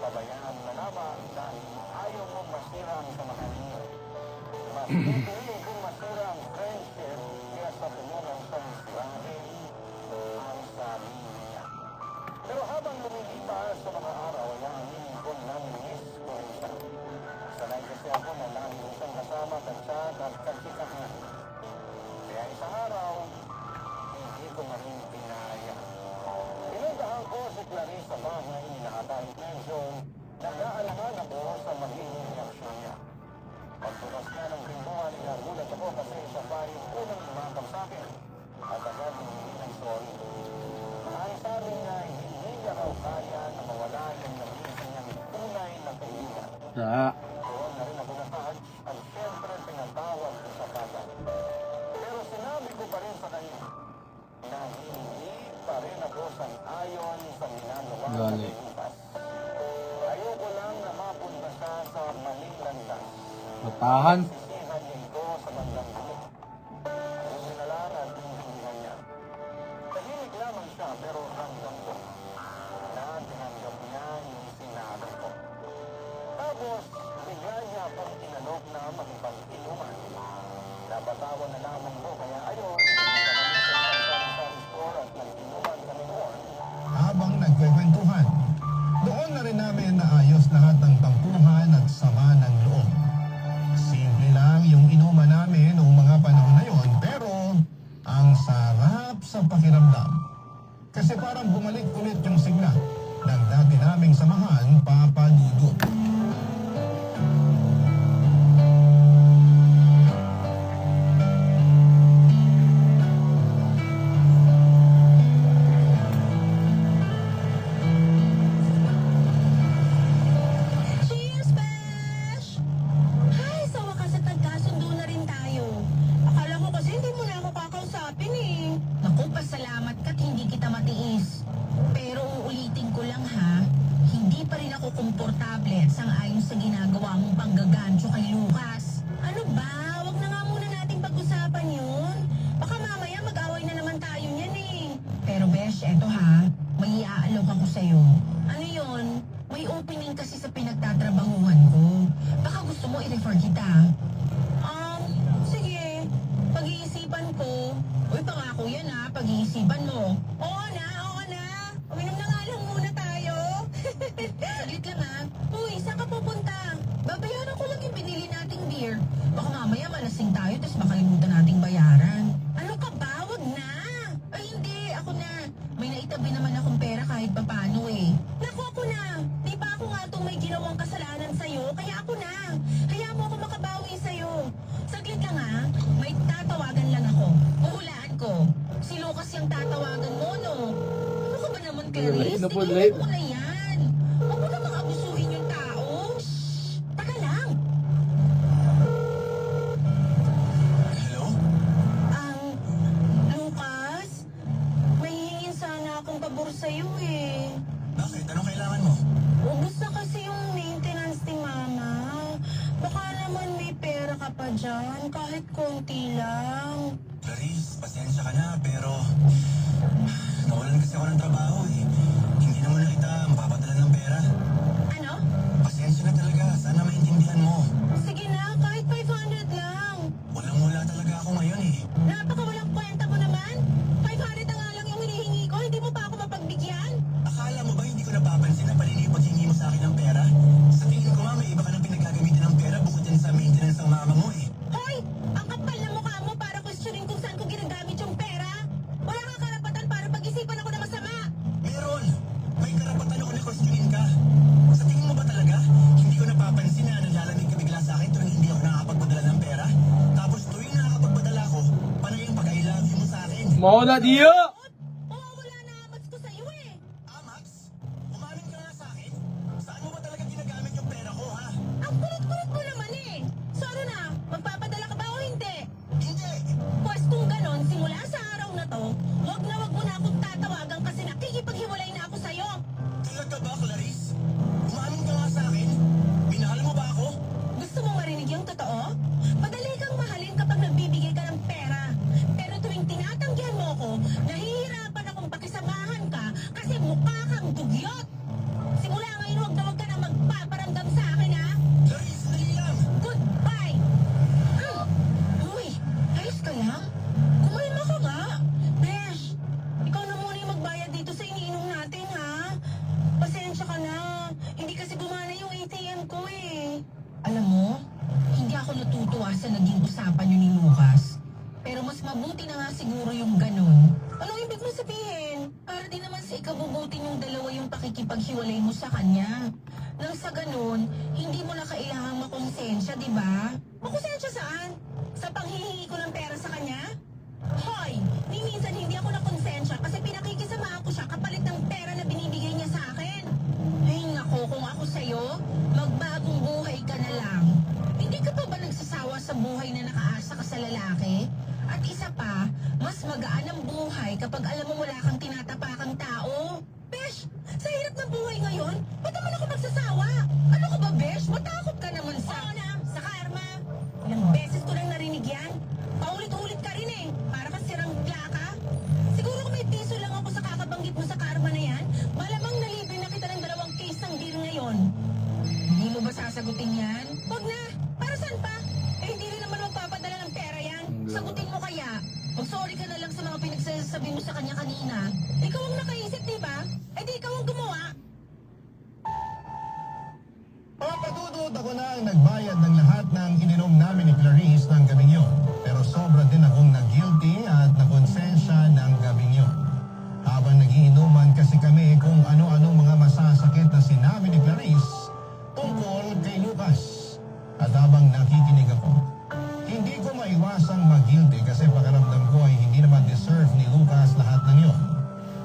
pabayaan na lamang dahil ayaw mong masira ang samahan niyo. Mas pipili kung masira ang friendship kaya sa tulungan siyang sirahin ang sarili niya. Pero habang lumilipas sa mga araw, ay aminin ko nami-miss ko rin siya. Sanay kasi ako na lagi siyang kasama, katsat at katsikahan. Kaya isang araw, hindi ko na rin pinaya. Pinuntahan ko si Clarice sa bahay ni Nakatay medyo nag-aalangan ako sa magiging reaksyon niya. Pagbukas na ng pintuan, nagulat ako kasi siya pa yung unang lumakap sa akin at agad humingi ng sorry. Ang sabi niya, hindi niya raw kaya na mawala yung naging niyang tunay na kaibigan. Doon na rin ako na-touch at siyempre pinatawag ko sa kagad. Pero sinabi ko pa rin sa kanya na hindi pa rin ako sang-ayon sa ginagawa ng Gali. Lucas. Ayoko lang na mapunta siya sa maling landas. Matahan. Sisihan niya ito sa bandang huli. Ayusin na lang at hindihan niya. Tahimik lamang siya pero ramdam ko na tinanggap niya yung sinabi ko. Tapos, bigla niya akong inalok na makipag-inuman. Nabatawan na lamang ko kaya ayun, kami sa sari-sari store at nag-inuman kami doon. Habang nagkwekwentuhan, doon na rin namin naayos lahat ng tampuhan at sama ng loob. Simple lang yung inuman namin noong mga panahon na yon, pero ang sarap sa pakiramdam. Kasi parang bumalik ulit yung sigla ng dati naming samahan, Papa Dudut. Cheers, Besh! Ay, sa wakas at nagkasundo na rin tayo. Akala ko kasi hindi mo na ako kakausapin eh. Naku, pasalamat ka't hindi kita matiis. Pero uulitin ko lang ha, hindi pa rin ako komportable at sang-ayon sa ginagawa mong panggagancho kay Lucas. Ano ba? Wag na nga muna nating pag-usapan yun. Baka mamaya mag-away na naman tayo niyan eh. Pero Besh, eto ha, may iaalok ako sa'yo. Ano yun? May opening kasi sa pinagtatrabahuhan ko. Baka gusto mo i-refer kita. Sige. Pag-iisipan ko. Uy, pangako yan ha. Pag-iisipan mo. Oo na. Uminom na nga lang muna tayo. Saglit lang ha. Uy, saan ka pupunta? Babayaran ko lang yung binili nating beer. Baka mamaya malasing tayo, tapos makalimutan nating bayaran. Ano ka ba? Wag na. yung tatawagan mo, no? Ano ka ba naman, Clarice? Live na po, Tigilan live. mo na yan. Huwag mo namang abusuhin yung tao. Shhh! Taka lang. Hello? Lucas, may hihingin sana akong pabor sa'yo eh. Bakit? Anong kailangan mo? Ubus na kasi yung maintenance ni Mama. Baka naman may pera ka pa dyan, kahit konti lang. Clarice, pasensya ka na, pero nawalan kasi ako ng trabaho eh. Hindi naman na kita mapapadala ng pera. Ano? Pasensya na talaga, sana maintindihan mo. Sige na, kahit 500 lang. Walang-wala talaga ako ngayon eh. Napakawalang kwenta mo naman. 500 na nga lang yung hinihingi ko, hindi mo pa ako mapagbigyan. Akala mo ba hindi ko napapansin na palini yung paghingi mo sa akin ng pera? Sa tingin ko nga may iba ka nang pinagagamitan ng pera bukod yan sa maintenance ng mama mo eh. Hoy! Ang kapal na mukha mo para questionin kung saan ko ginagamit yung pera. Wala kang karapatan para pag-isipan ako na masama. Meron! May karapatan ako na questionin ka. Sa tingin mo ba talaga, hindi ko napapansin na nalalamig ka bigla sa akin tuwing hindi ako nakakapagpadala ng pera? Tapos tuwing nakakapagpadala ko, panay ang pag-I love you mo sa akin. Mo na diyo! Oo, wala na amats ko sa'yo eh. Max, umamin ka nga sa akin. Saan mo ba talaga ginagamit yung pera ko, ha? Ang kulit-kulit mo naman eh. So ano na, magpapadala ka ba o hindi? Hindi! Pwes kung ganon, simula sa araw na to, wag mo na akong tatawagan kasi nakikipaghiwalay na ako sa'yo. Talaga ba, Clarice? Umamin ka nga sa akin. Minahal mo ba ako? Gusto mong marinig yung totoo? Madali kang mahalin kapag nagbibigay ka ng pera. Pero tuwing tinatanggihan mo ko, nahihirapan akong pakisamahan ka kasi mukha kang dugyot. Simula ngayon, wag ka na magpaparamdam sa akin, ha? Clarice, dali lang! Goodbye! Uy, ayos ka lang? Kumalma ka nga. Besh, ikaw na muna yung magbayad dito sa iniinom natin, ha? Pasensya ka na. Hindi kasi gumana yung ATM ko, eh. Alam mo, hindi ako natutuwa sa naging usapan niyo ni Lucas. Pero mas mabuti na nga siguro yung ganun. Anong ibig mo sabihin? Para din naman sa ikabubuti yung dalawa yung pakikipaghiwalay mo sa kanya. Nang sa ganun, hindi mo na kailangang makonsensya, di ba? Makonsensya saan? Sa panghihingi ko ng pera sa kanya? Hoy! Ni minsan hindi ako nakonsensya kasi pinakikisama ako siya kapalit ng pera na binibigay niya sa akin. Ay nako, kung ako sa'yo, magbagong buhay ka na lang. Hindi ka pa ba nagsasawa sa buhay na nakaasa ka sa lalaki? At isa pa, mas magaan ang buhay kapag alam mo wala kang tinatapakang tao. Besh, sa hirap ng buhay ngayon, ba't naman ako magsasawa? Ano ka ba, Besh? Matakot ka naman sa... Oo na, sa karma. Ilang beses ko lang narinig yan. Paulit-ulit ka rin eh. Para ka sirang plaka. Siguro kung may piso lang ako sa kakabanggit mo sa karma na yan, malamang nalibre na kita ng 2 case ng beer ngayon. Hindi mo ba sasagutin yan? Huwag na. Para saan pa? Eh, hindi rin naman magpapadala ng pera yan. Sagutin mo kaya. Mag-sorry ka na lang sa mga pinagsasabi mo sa kanya kanina. Ikaw ang nakaisip, di ba? Eh di ikaw ang gumawa. Papadudod ako na ang nagbayad ng lahat ng ininom namin ni Clarice ng gabing yun. Pero sobra din akong nag-guilty at nakonsensya ng gabing yun. Habang nagiinuman kasi kami kung ano-ano mga masasakit na sinabi ni Clarice tungkol kay Lucas. At habang nakikinig ako, hindi ko maiwasang mag-guilty kasi pakiramdam ko ay hindi naman deserve ni Lucas lahat ng yun.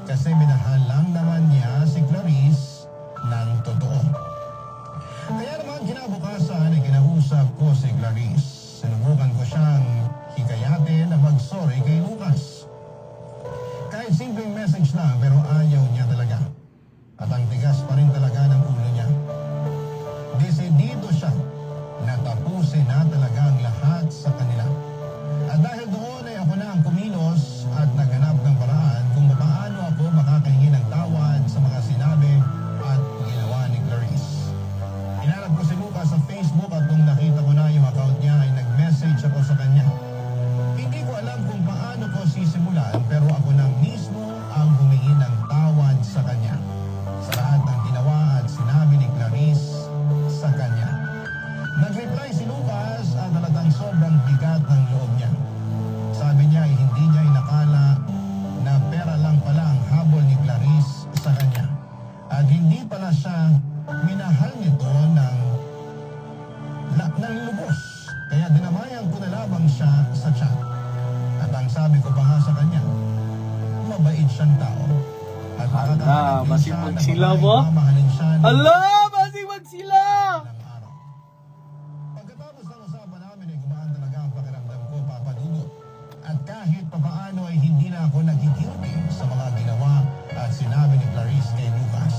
Kasi minahal lang naman niya si Clarice ng totoo. Kaya naman kinabukasan ay kinausap ko si Clarice. Sinubukan ko siyang hikayatin na mag-sorry kay Lucas. Kahit simpleng message lang pero ayaw niya talaga. At ang tigas pa rin talaga ng ulo niya. Desidido siya na tapusin na talaga ang lahat sa kanila. At dahil doon ay ako na ang kumilos at naghanap ng paraan kung paano ako makakahingi ng tawad sa mga sinabi at ginawa ni Clarice. Hinanap ko si Lucas sa Facebook at nung nakita ko na yung account niya ay nag-message ako sa kanya. Hindi ko alam kung paano ko sisimulan pero ako na mismo ang humingi ng tawad sa kanya. Sa lahat ng ginawa at sinabi ni Clarice sa kanya. Nag-reply si Lucas at halatang sobrang bigat ng loob niya. Sabi niya ay hindi niya inakala na pera lang pala ang habol ni Clarice sa kanya. At hindi pala siya minahal nito ng lubos. Kaya dinamayan ko na lamang siya sa chat. At ang sabi ko pa nga sa kanya, mabait siyang tao. At nakakarating masipag siya sila na ba? mamahalin siya ng Ala, masipag sila! ilang araw. Pagkatapos ng usapan namin ay gumaan talaga ang pakiramdam ko, Papa Dudut. At kahit papaano ay hindi na ako nagkikilpi sa mga ginawa at sinabi ni Clarice kay Lucas.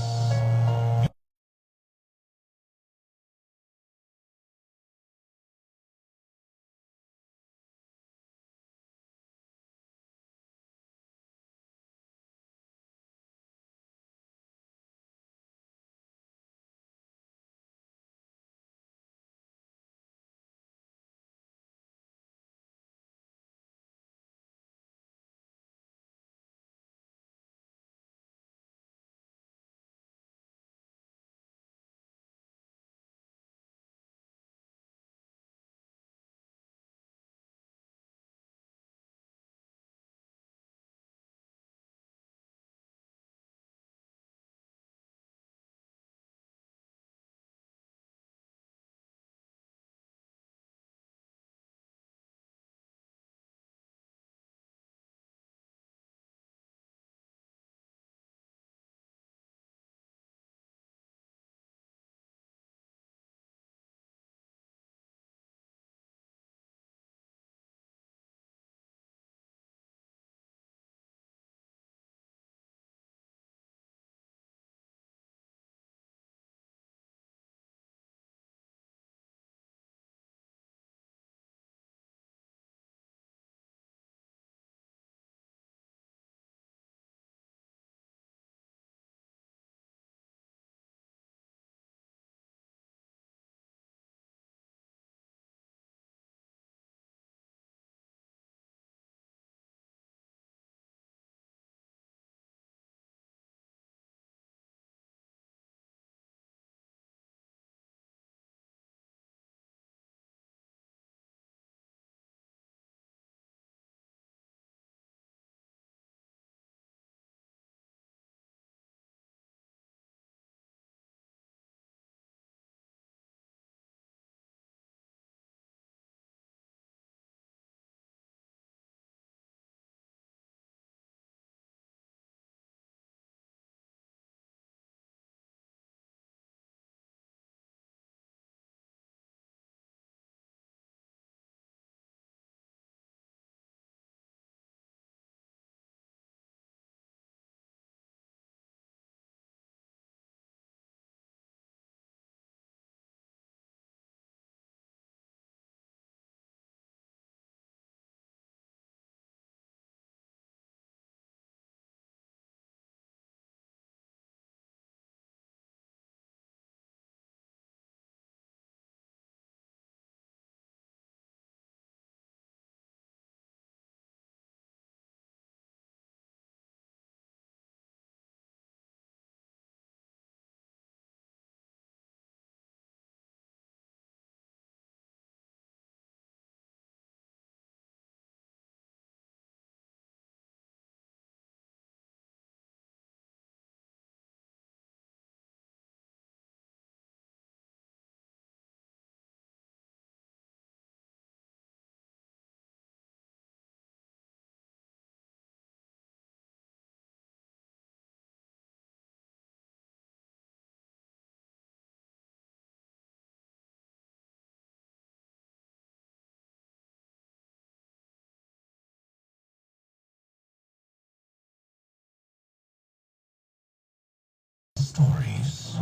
Stories.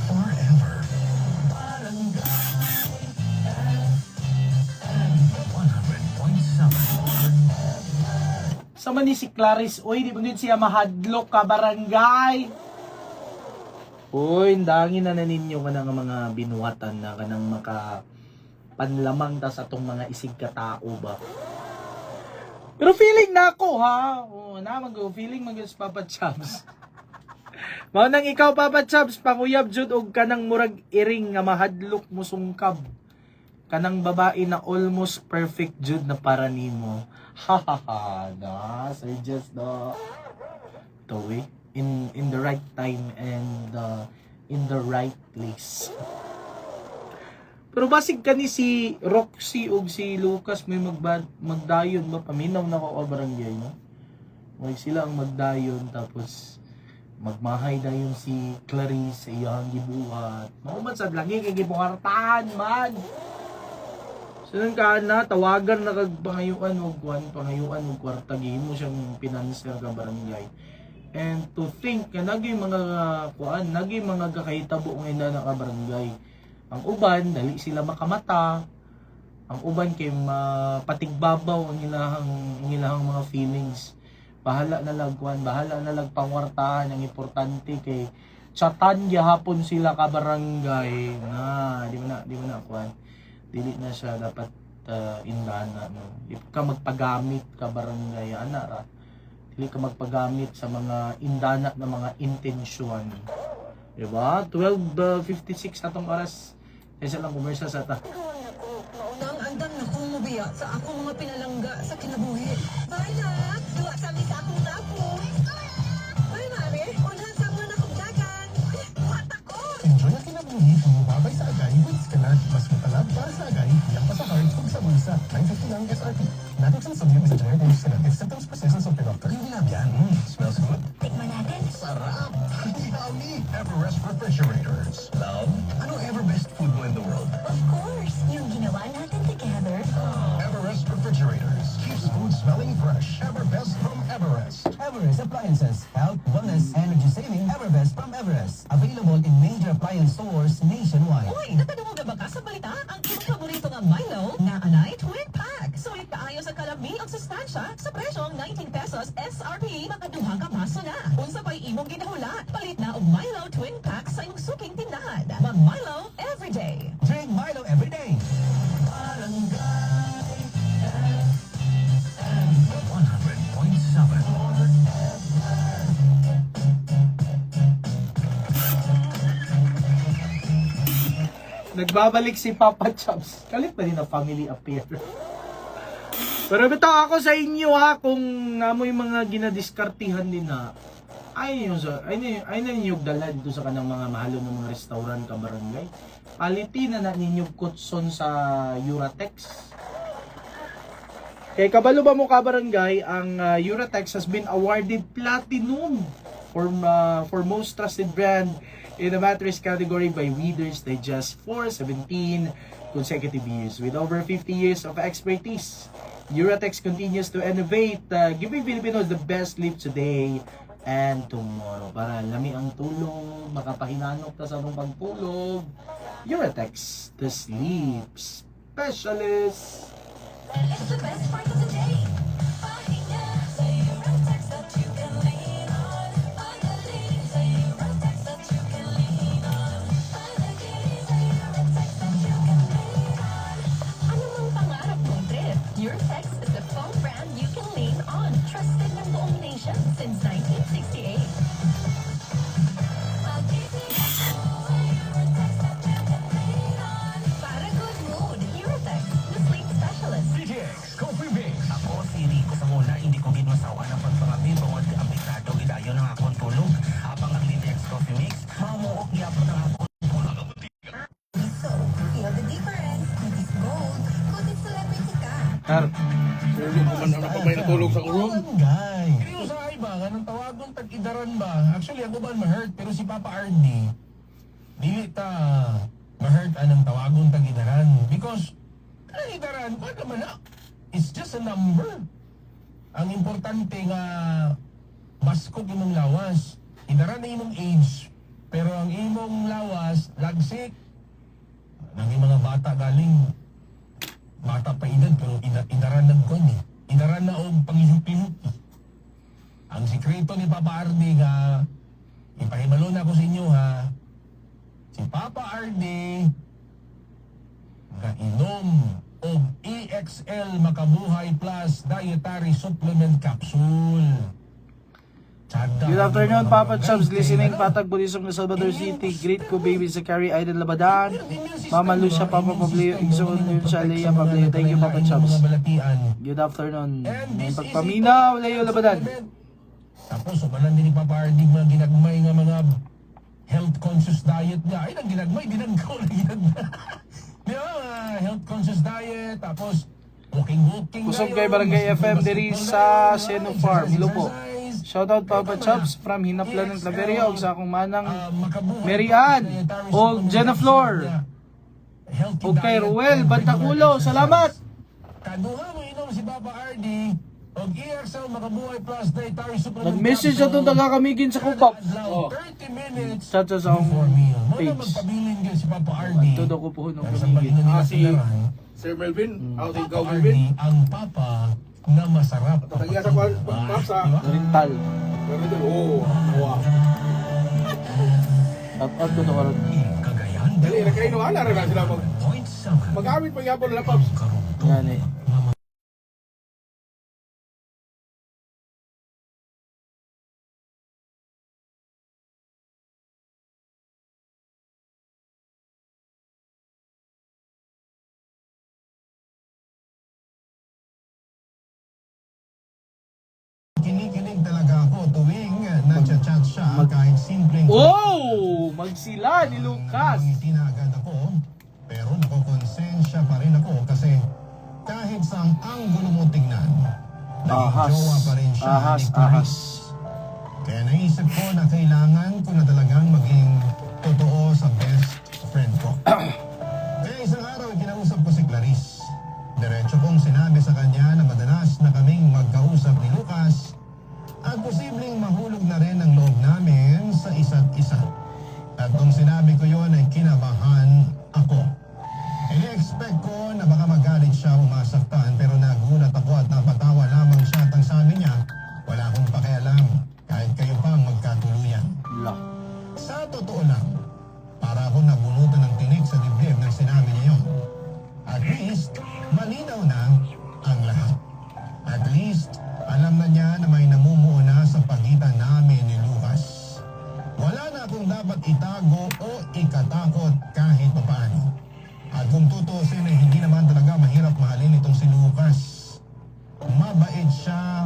Forever. 100.7. Sama ni si Clarice, uy, di ba yun siya mahadlok ka barangay? Uy, dangin na ninyo ka ng mga binuhatan na kanang maka panlamang ta sa atong mga isig katao ba? Pero feeling na ako ha. Oo, na feeling mag Papa Chubs. Mao nang ikaw Papa Chubs, panguyab jud og kanang murag iring nga mahadlok mo sungkab. Kanang babae na almost perfect jud na para nimo. Ha ha ha. Na, so just the way in the right time and in the right place. Pero basig kani si Roxy ug si Lucas may magdayon ba paminaw na ko barangay no. May sila ang magdayon tapos magmahay dayon si Clarice sa iyang gibuhat. Mao man sad lagi kay gibuhartahan man. Sunod ka na, tawagan na kag pangayuan o kwarta, mo siyang pinanser ka barangay. And to think, naging mga kuan, naging mga kakahitabo ngayon na nakabarangay. Ang uban, dali sila makamata. Ang uban kay patigbabaw ang ilahang mga feelings. Bahala na lang kuan, bahala na lang pangwartahan. Ang importante kay chatan gihapon sila ka barangay. Di mo na kuan. Dili na siya dapat indana no. Di ka magpagamit ka barangay ana ra. Dili ka magpagamit sa mga indana na mga intensyon. Di ba? 12:56 atong oras. Kaysa lang kumersa sa ta. Nang andam na kong mabiya sa akong mga pinalangga sa kinabuhi. Bala, duwa sa mi sa akong tapos. Ay, mami, unhan sa mga nakabdagan. Buhat ako. Enjoy ang kinabuhi, bumabay sa agay, wins ka na, mas matalab para sa agay, iyak pa sa heart, kung sa bulsa. 950 lang SRP. Natin sa sabihin sa generic anesthetic, symptoms persistence of doctor. Yung lab yan. Smells good. Tikman natin. Sarap! Yummy! Everest Refrigerators. Love? Ano Everbest food mo in the world? Of course, yung ginawa natin together. Everest Refrigerators. Keeps food smelling fresh. Everbest from Everest. Everest Appliances. Health, wellness, energy saving. Everbest from Everest. Available in major appliance stores nationwide. Uy, natanong ba ka sa balita? Ang iyong paborito nga Milo na anay twin pack. Sulit kaayo sa kalami ang sustansya sa presyong 19 pesos SRP. Makaduhang ka baso na. Unsa pa'y imong ginahulat? Palit na og Milo twin pack sa imong suking tindahan. Mag Milo everyday. Drink Milo every day. 100.7. Nagbabalik si Papa Chops. Kalit pa rin ang family affair. Pero bitaw ako sa inyo ha, kung namoy mga ginadiskartihan din na ay na ninyog dala dito sa kanang mga mahalo ng mga restaurant ka barangay. Paliti na ninyog kutson sa Uratex. Kay kabalo ba mo ka barangay, ang Uratex has been awarded platinum for most trusted brand in the mattress category by Reader's Digest for 17 consecutive years. With over 50 years of expertise, Uratex continues to innovate, giving Filipinos the best sleep today and tomorrow. Para lami ang tulog, makapahinanok ta sa atong pagtulog. Uratex, the sleep specialist. It's the best part of the day. Pahinga sa Uratex that you can lean on. Pagaling sa Uratex that you can lean on. Pagaling sa Uratex that you can lean on. Ano mang pangarap mong trip, Uratex is the phone brand you can lean on. Trusted ng buong nation since 1968. Para good mood, Uratex, the sleep specialist. PTX Coffee Mix. Ako si Rico sa muna, hindi ko ginmasawa ng pagpangabi tungod ka amplikado gidayo ng akong tulog. Habang ang Litex Coffee Mix, mamuok gyapon ang akong tulog. So, feel the difference. Kutis gold, kutis celebrity ka. Tulog ko man na pamay natulog sa urong. Barangay. Kaya sa iba, ganang tawagon tag-idaran ba? Actually, ako ba ma-hurt? Pero si Papa Ardy, dili ta ma-hurt anang tawagon tag-idaran. Because, anong idaran? Paano man na? It's just a number. Ang importante nga, baskog imong lawas. Idaran na imong age. Pero ang imong lawas, lagsik. Nang mga bata galing, bata pa edad, pero idaran ng kon eh. Idaran na og pangihuk-ihuk. Ang sikreto ni Papa Ardy nga, ipahimalo na ko sa inyo ha, si Papa Ardy, nga inom og EXL Makabuhay Plus Dietary Supplement Capsule. Good afternoon, Papa Chops. Listening, Patag Bulisong na Salvador City. Greet ko, baby sa Carrie Aiden Labadan. Mama Lucia, Papa Pablio, Igsoon, Lucia, Leia, Pablio. Thank you, Papa Chops. Good afternoon. May pagpaminaw, Leo Labadan. Tapos, umalan din ni Papa Ardy mga ginagmay nga mga health conscious diet niya. Ay, nang ginagmay, dinagko na ginagmay. Di ba? diet, tapos walking. Kusog kay Barangay FM diri sa Seno Farm. Hello po. Shoutout Papa Chops from Hinaplan ng Claveria og sa akong manang Mary Ann og Jenna Flor. Og kay Ruel Bantaculo. Salamat. Kaduha mo inom si Papa RD og EXL Makabuhay Plus Dietary Supplement. Nag-message na itong taga-kamigin sa Kupap. 30 minutes Chat sa akong before meal. Mo na page. magpabilin ka si Papa RD. Todo ko po ng Sa kamigin. paghinga Si nila sa Sir Melvin, out ikaw Papa Melvin. RD ang papa na masarap. Tatagya sa Pops ha. Oriental. Oo, wow. At ko na karon. Cagayan Dali, nakaino ala rin na sila mag-awit pa yapon nila Pops. Yan eh. Kinikilig talaga ako tuwing nagchat-chat siya kahit simpleng Oh! Magsila ni Lucas. Ngiti na agad ako, pero nakokonsensya pa rin ako kasi kahit sa anggulo mo tignan, Ahas. naging-jowa pa rin siya Ahas, ni Clarice. ahas. Kaya naisip ko na kailangan ko na talagang maging totoo sa best friend ko. Kaya isang araw kinausap ko si Clarice. Diretso kong sinabi sa kanya na madalas na kaming magkausap ni Lucas at posibleng mahulog na rin ang loob namin sa isa't isa. At nung sinabi ko yon ay kinabahan ako. Ini-expect ko na baka magalit siya o masaktan pero nagulat ako at napatawa lamang siya at ang sabi niya, wala akong pakialam kahit kayo pang magkatuluyan. La. Sa totoo lang, para ako nabunutan ng tinik sa dibdib ng sinabi niya yun. At least, malinaw na ang lahat. At least, alam na niya na may namumuo na sa pagitan namin ni Lucas. Wala na akong dapat itago o ikatakot kahit papaano. At kung tutusin ay hindi naman talaga mahirap mahalin itong si Lucas. Mabait siya,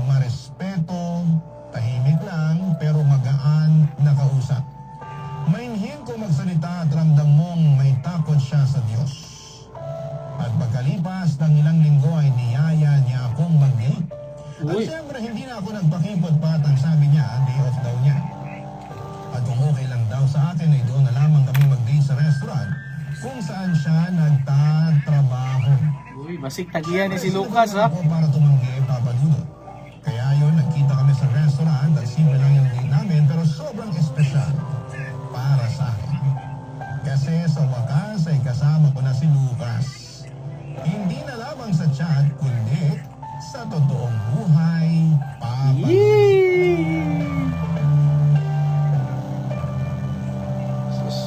marespeto, tahimik lang pero magaan na kausap. Mainhin ko magsalita at ramdam mong may takot siya sa Diyos. At pagkalipas ng ilang linggo ay niyaya niya akong mag-date. At Uy. siyempre hindi na ako nagpakipot pa at ang sabi niya, day off daw niya. At kung okay lang daw sa akin ay doon na lamang kami mag-date sa restaurant kung saan siya nagtatrabaho. Uy, basig tagiyan ni si Lucas ha. Ako para tumanggi papadudot. Kaya yun, nagkita kami sa restaurant at simple lang yung date namin pero sobrang espesyal para sa akin. Kasi sa wakas ay kasama ko na si Lucas. Hindi na lamang sa chat, kundi sa totoong buhay, Papa. Yee! Sus.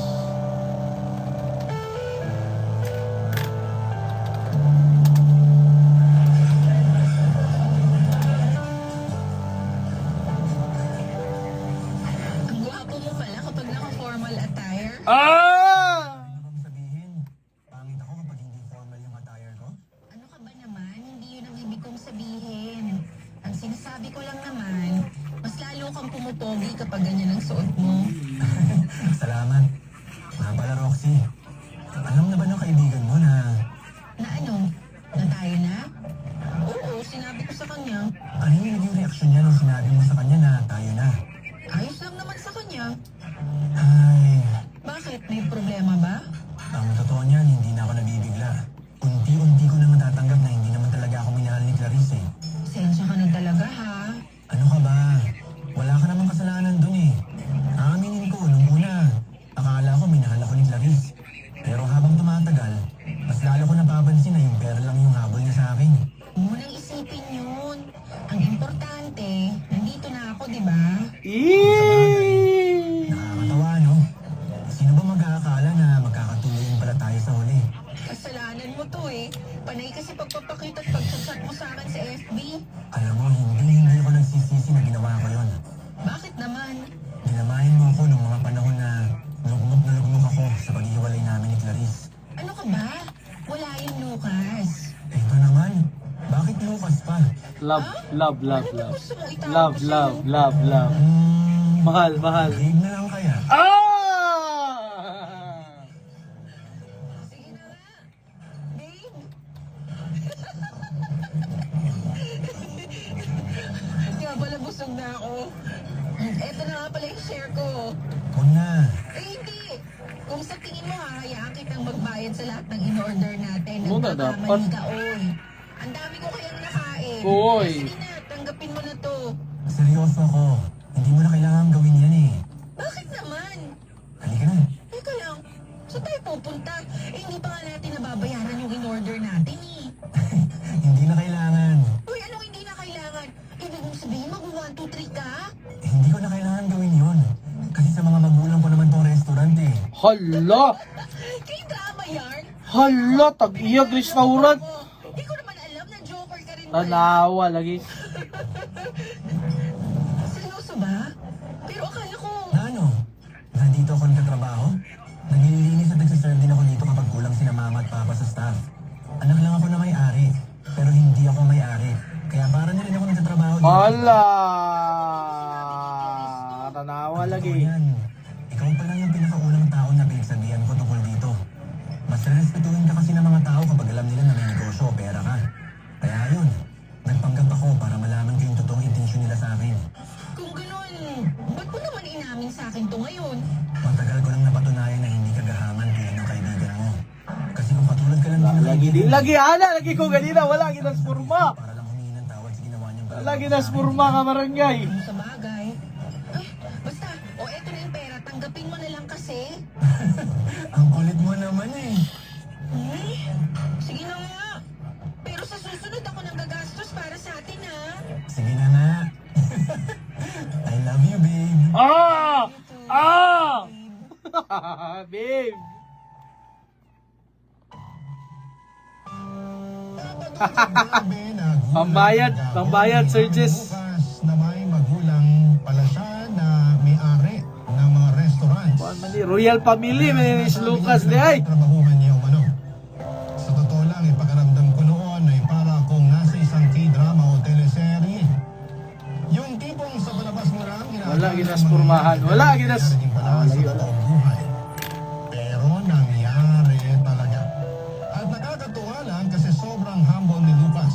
Ang gwapo mo pala kapag naka-formal attire. Ah! Ano bang sabihin? Pangit ako kapag hindi formal yung attire ko? Ano ka ba naman? Hindi yun ang ibig kong sabihin. Ang sinasabi ko lang naman, mas lalo kang pumupogi kapag ganyan ang suot mo. Salamat. Nga pala, Roxy. Alam na ba ng kaibigan mo na Na ano? Na tayo na? Oo, sinabi ko sa kanya. ano yung naging reaksyon niya nung sinabi mo sa kanya na tayo na? Ayos lang naman sa kanya. Ay, Bakit? May problema ba? ang totoo niyan, hindi na ako nabibigla. Unti-unti ko na matatanggap na hindi naman talaga ako minahal ni Clarice eh. Sensya ka na talaga ha. Ano ka ba? Wala ka namang kasalanan dun eh. Aaminin ko, nung una, akala ko minahal ako ni Clarice. Pero habang tumatagal, mas lalo ko napapansin na yung pera lang yung habol niya sa akin. Huwag mo nang isipin yun. Ang importante, nandito na ako, di ba? Yee! Nakakatawa, no? Sino ba mag-aakala na magkakatuluyan pala tayo sa huli? Kasalanan mo to eh. Panay kasi pagpapakita at pagchat mo sa akin sa FB. Alam mo, hindi ako nagsisisi na ginawa ko yon. Bakit naman? Dinamahin mo ako nung mga panahon na lugmok ako sa paghihiwalay namin ni Clarice. Ano ka ba? Wala yung Lucas. Ito naman, bakit Lucas pa? Love, love, love, Ano ba love. gusto mong itago Love, sa'yo? love, love, love. Mahal, mahal. Babe na lang kaya? Ah! Sige na nga. Babe, na ako. Eto na nga pala yung share ko. Huwag na. Eh, hindi. Kung sa tingin mo, hahayaan kitang magbayad sa lahat ng in-order natin. Muna dapat. Nagkakamali ka, oy. Ang dami ko kayang nakain. Oy. Sige na, tanggapin mo na to. Seryoso ako. Hindi mo na kailangan gawin yan eh. Bakit naman? Halika na. Teka lang, saan tayo pupunta? Eh, hindi pa nga natin nababayaran yung in-order natin eh. Hindi na kailangan. Uy, anong hindi na kailangan? Ibig mong sabihin, mag-1, 2, 3 ka? Hindi ko na kailangan gawin yun. Kasi sa mga magulang ko naman tong restaurant eh. Hala! Kay drama yarn? Hala! Tag-iyag restaurant! Hindi ko naman alam na joker ka rin pala. Tanawa lagi. Seryoso ba? Pero akala ko... Na ano? Nandito ako nagtatrabaho? Naglilinis at nagsiserve din ako dito kapag kulang sina mama at papa sa staff. Anak lang ako na may-ari, pero hindi ako may-ari. Kaya para na rin ako nagtatrabaho dito. Hala! Tanawa Totoo lagi. yan. Ikaw pa lang yung pinakaunang tao na pinagsabihan ko tungkol dito. Mas respetuhin ka kasi ng mga tao kapag alam nila na may negosyo o pera ka. Kaya yun, nagpanggap ako para malaman ko yung totoong intensyon nila sa akin. Kung ganun, ba't mo naman inamin sa akin to ngayon? Matagal ko nang napatunayan na hindi ka gahaman tulad ng kaibigan mo. Kasi kung katulad ka lang din ng Lagi di kaibigan, lagi ana lagi ko ganina wala ginaspurma. para lang humingi ng tawad sa ginawa niyang Wala ginaspurma ka marangay. Ano sa bagay? Ay, basta, eto na yung pera, tanggapin mo na lang kasi. Ang kulit mo naman eh. Sige na nga. Pero sa susunod ako nang gagastos para sa atin, ha? Sige na nga. I love you, babe. Ah! Ah! Babe. Grabe na gulang Pambayad, na pambayad, ako. Sir Jess. Bukas na may magulang pala siya na may-ari ng mga restaurants. Kuan man ni Royal Family may Miss Lucas di ay. Trabahuhan niya umano. Sa totoo lang, ipakaramdam ko noon ay para akong nasa isang K-drama o teleserye. Yung tipong sa palabas mo lang, Wala ginaspurmahan. Wala ginas. Sa totoong buhay. Pero nangyari talaga. At nakakatuwa lang kasi sobrang humble ni Lucas.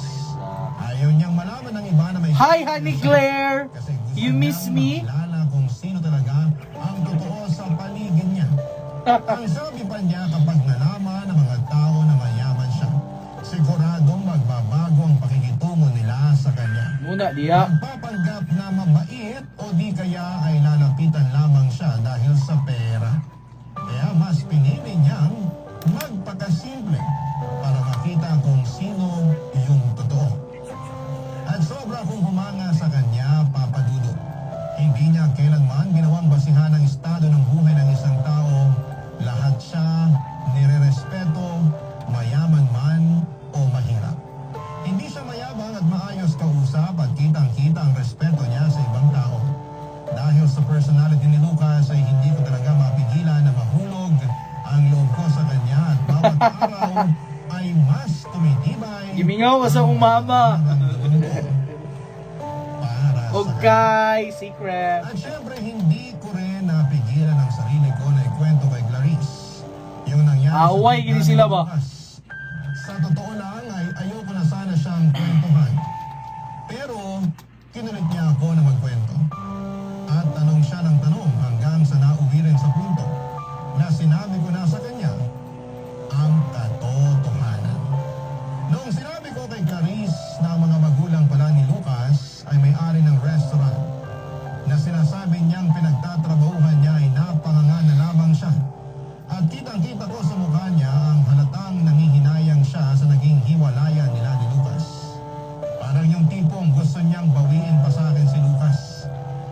Ayaw niyang malaman ng iba na may... Hi Honey Claire. Kasi gusto You miss niyang me? makilala kung sino talaga ang totoo sa paligid niya. Ang sabi pa niya kapag nalaman ng mga tao na mayaman siya, siguradong magbabago ang pakikitungo nila sa kanya. Muna diya. Magpapanggap na mabait o di kaya ay lalapitan lamang siya dahil sa pera. Kaya mas pinili niyang magpakasimple para makita kung sino yung totoo. At sobra kong humanga sa kanya, Papa Dudo. Hindi niya kailanman ginawang basihan ng estado ng buhay ng isang tao. Lahat siya nirerespeto, mayaman man o mahirap. Hindi siya mayabang at maayos kausap at kitang-kita ang respeto niya sa ibang tao. Dahil sa personality ni Lucas ay hindi ko talaga mapigilan na mahulog ang loob ko sa kanya at bawat araw ay mas tumitibay. Gimingaw ka sa akong mama. ang loob ko para sa kanya. Okay, secret. At syempre, hindi ko rin napigilan ang sarili ko na ikwento kay Clarice. Yung nangyari sa Away, bigla gini ni sila ba? Lucas. Sa totoo lang ay ayoko na sana siyang kwentuhan. Pero, kinulit niya ako na magkwento. At tanong siya ng tanong hanggang sa nauwi rin sa punto na sinabi ko na sa kanya ang katotohanan. Noong sinabi ko kay Clarice na ang mga magulang pala ni Lucas ay may-ari ng restaurant na sinasabi niyang pinagtatrabahuhan niya ay napanganga na lamang siya. At kitang-kita ko sa mukha niya ang halatang nangihinayang siya sa naging hiwalayan nila ni Lucas. Parang yung tipong gusto niyang bawiin pa sa akin si Lucas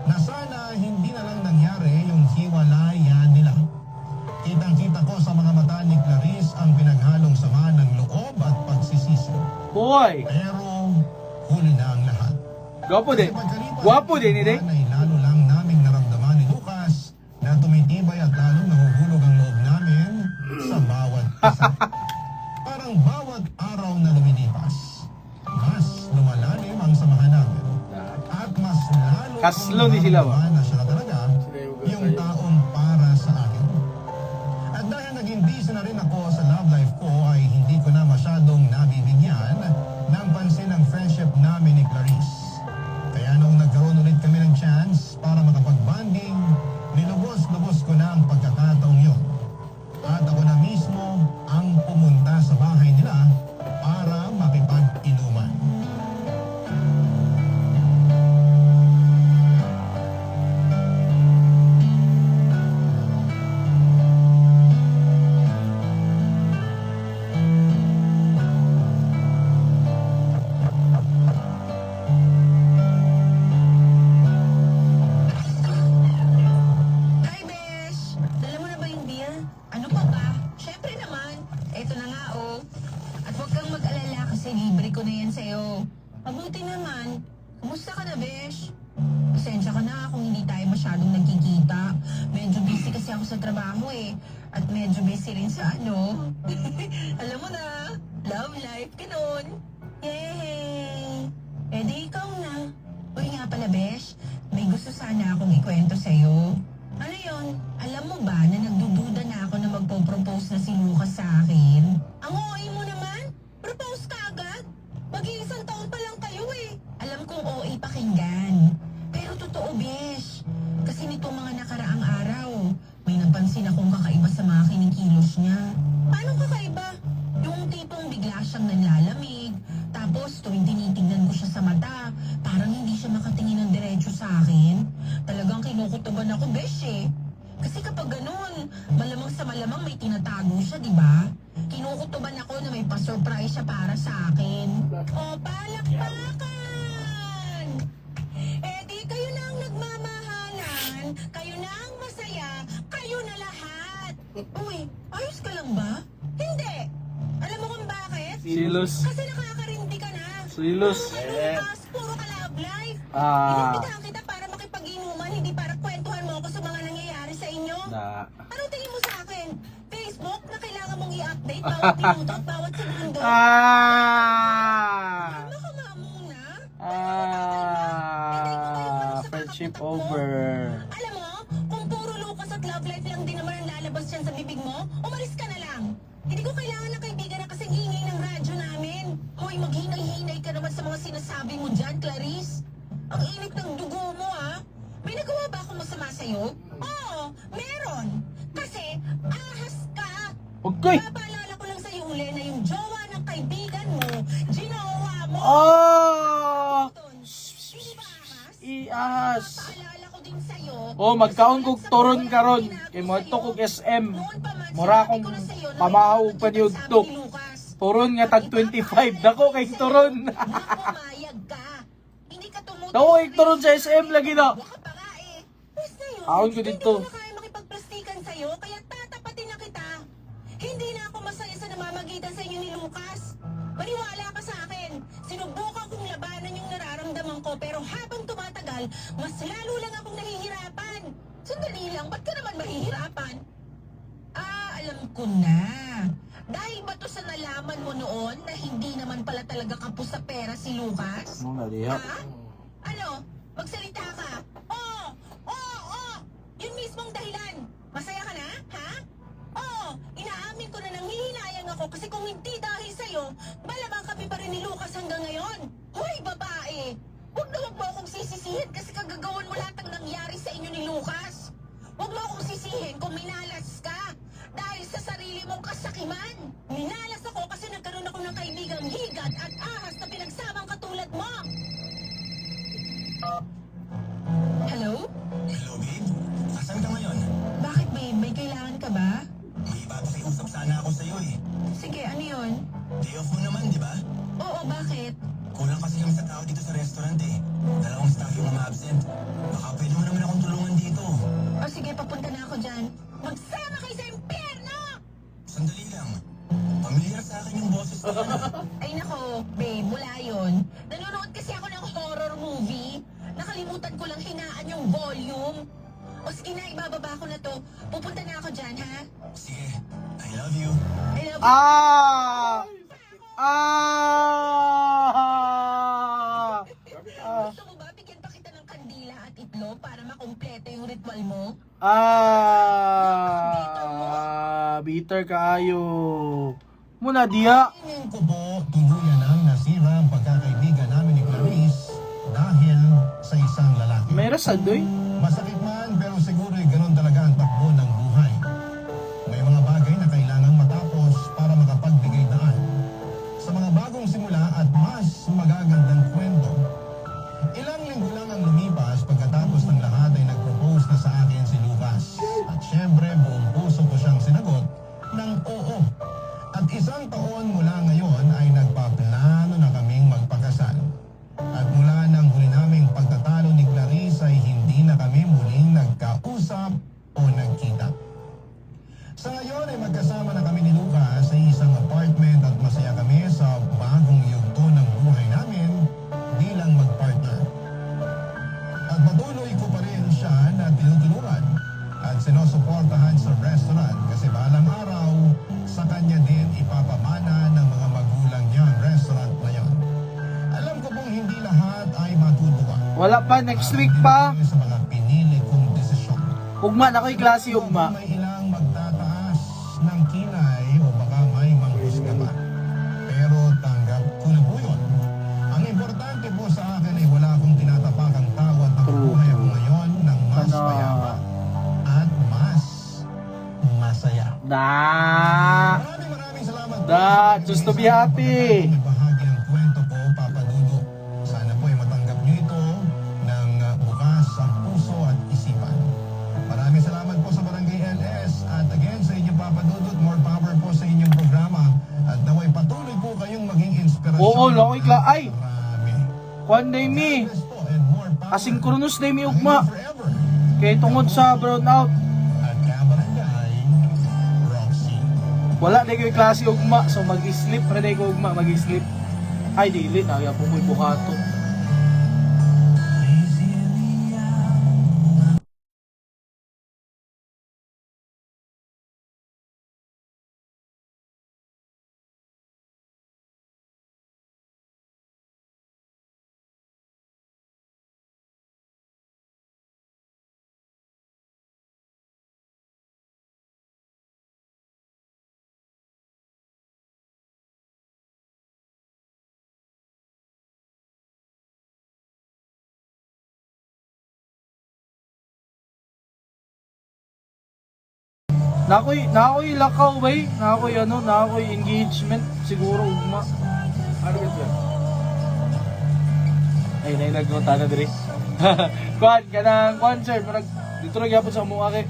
na sana hindi na lang nangyari yung hiwalayan nila. Kitang-kita ko sa mga mata ni Clarice ang pinaghalong sama ng loob at pagsisisi. Boy. Pero huli na ang lahat. Gwapo din. Gwapo din ni Ay lalo lang naming naramdaman ni Lucas na tumitibay at lalong nahuhulog ang loob namin sa bawat isa. Parang bawat araw na lumilipas, mas lumalalim ang samahan namin. At mas lalo Kaslo ni sila ba? na siya na talaga yung taong para sa akin. At dahil naging busy na rin ako sa love life ko ay hindi ko na masyadong nabibigyan ng pansin ang friendship namin ni Clarice. Kaya nung nagkaroon ulit kami ng kasi libre ko na yan sa'yo. Mabuti naman. Kumusta ka na, besh? Pasensya ka na kung hindi tayo masyadong nagkikita. Medyo busy kasi ako sa trabaho eh. At medyo busy rin sa ano. Alam mo na, love life, ganun. Yay! Eh di ikaw na. Uy nga pala, besh. May gusto sana akong ikwento sa'yo. Ano yon? Alam mo ba na nagdududa na ako na magpo-propose na si Lucas sa akin? Ang OA mo naman? Propose ka agad? Mag-iisang taon pa lang kayo eh. Alam kong OA pakinggan. Pero totoo, besh. Kasi nitong mga nakaraang araw, may napansin akong kakaiba sa mga kinikilos niya. Paano kakaiba? Yung tipong bigla siyang nanlalamig, tapos tuwing tinitingnan ko siya sa mata, parang hindi siya makatingin ng diretso sa akin. Talagang kinukutuban ako, besh eh. Kasi kapag ganun, malamang sa malamang may tinatago siya, di ba? Kinukutuban ako na may pa-surprise siya para sa akin. O, palakpakan! Eh di kayo na ang nagmamahalan, kayo na ang masaya, kayo na lahat. Uy, ayos ka lang ba? Hindi. Alam mo kung bakit? Silos. Kasi nakakarindi ka na. Silos. Puro ka Lucas, puro ka love life. Ah. Inimbitahan kita para makipag-inuman, hindi para kwentuhan mo ako sa mga nangyayari sa inyo. Na. Anong tingin mo sa akin? Facebook na kailangan mong i-update bawat minuto at bawat segundo? Ah! Ano ka nga muna? Friendship over. Alam mo, kung puro Lucas at love life lang din naman ang lalabas dyan sa bibig mo, umalis ka na lang. Hindi ko kailangan ng kaibigan na kasing ingay ng radyo namin. Hoy, maghinay-hinay ka naman sa mga sinasabi mo dyan, Clarice. Ang init ng dugo mo, ha? May nagawa ba akong masama sa'yo? Oo, meron. Kasi, ahas ka. Okay. Papaalala ko lang sa'yo uli na yung jowa ng kaibigan mo, ginawa mo. Oh! Hindi ba ahas? Iahas. Papaalala ko din sa'yo. Oh, magkaon kog turon karon. Kay mo to kog SM. Mura akong pamahaw pa ni Udtok. Turon nga tag 25. Dako kay turon. Pumayag ka. Hindi ka tumutulong. Dako kay turon sa SM lagi na. Waka pa nga eh. Basta yun, Ahon ko dito. Hindi ko na kaya makipagplastikan sa'yo, kaya tatapatin na kita. Hindi na ako masaya sa namamagitan sa inyo ni Lucas. Maniwala ka sa akin. Sinubukan kong labanan yung nararamdaman ko, pero habang tumatagal, mas lalo lang akong nahihirapan. Sandali lang, ba't ka naman mahihirapan? Alam ko na. Dahil ba to sa nalaman mo noon na hindi naman pala talaga kapos sa pera si Lucas? Mo na diha. Ha? Ano? Magsalita ka. Oo! Oo! Oo! Yun mismong dahilan. Masaya ka na? Ha? Oo! Inaamin ko na nanghihinayang ako kasi kung hindi dahil sa'yo, malamang kami pa rin ni Lucas hanggang ngayon. Hoy, babae! Huwag na huwag mo akong sisisihin kasi kagagawan mo lahat ng nangyari sa inyo ni Lucas. Huwag mo akong sisihin kung minalas ka dahil sa sarili mong kasakiman. Minalas ako kasi nagkaroon ako ng kaibigang higad at ahas na pinagsamang katulad mo. Hello? Hello, babe? Asan ka ngayon? Bakit, babe? May kailangan ka ba? May ipapakiusap sana ako sa'yo eh. Sige, ano yun? Day off mo naman, di ba? Oo, bakit? Kulang kasi kami sa tao dito sa restaurant eh. 2 staff yung ma-absent. Baka pwede mo naman akong tulungan dito. O sige, papunta na ako dyan. Magsama kayo sa impyerno! Sandali lang. Pamilyar sa akin yung boses ko. Ay nako, babe, wala yun. Nanonood kasi ako ng horror movie. Nakalimutan ko lang hinaan yung volume. O sige na, ibababa ko na to. Pupunta na ako dyan, ha? Sige, I love you. I love you. Ah! Ah! Gusto mo ba bigyan pa kita ng kandila at itlog para makumpleto yung ritual mo? Bitter kaayo. Muna diha. Tingin ko po, tuluyan ang nasira ang pagkakaibigan namin ni Clarice dahil sa isang lalaki. May rasad doy. Masakit man, pero siguro'y ganun talaga ang takbo ng buhay. May mga bagay na kailangang matapos para makapagbigay daan sa mga bagong simula at mas magagandang kwento. Ilang linggo lang ang lumipas pagkatapos ng lahat ay nag-propose na sa akin si Lucas. At syempre, buong puso ko siyang sinagot ng oo. At 1 taon mula ngayon ay nagpaplano na kaming magpakasal. At mula nang huli naming pagtatalo ni Clarice ay hindi na kami muling nagkausap o nagkita. Sa ngayon ay magkasama na kami ni Lucas sa isang apartment at masaya kami sa bagong sa restaurant kasi balang araw sa kanya din ipapamana ng mga magulang niya ang restaurant na yon. Alam ko pong hindi lahat ay matutuwa. Wala pa, next week pa. Sa mga pinili kong desisyon. Ugma na ko'y klase ugma. May ilang magtataas ng kinay o baka may manghusga pa. Pero tanggap ko na po yun. Ang importante po sa akin ay wala akong tinatapakang tao at nabubuhay ako ngayon ng mas Ano? payapa at mas masaya. Maraming salamat po sa Just to be happy. bahagi ng kwento ko, Papa Dudu. Sana po ay matanggap niyo ito ng bukas ang puso at isipan. Maraming salamat po sa Barangay LS at again sa inyo, Papa Dudut, more power po sa inyong programa at naway patuloy po kayong maging inspirasyon. Oo, lakoy ka. Ay! Marami. Kwan day mi. God bless po and more power. Asynchronous day mi ugma. Forever. Kay tungod sa brownout. At Kabarangay, Roxy. Wala na ko'y klase ugma. So mag-sleep. Pwede ko ugma mag-sleep. Ay, dili. Nagya po mo'y bukato. Nakoy lakaw bay. Nakoy engagement siguro ugma. Ano ba yan? Ay, nagkota na diri. Kwan kanang concert parang dito ra gyapon sa mga kay.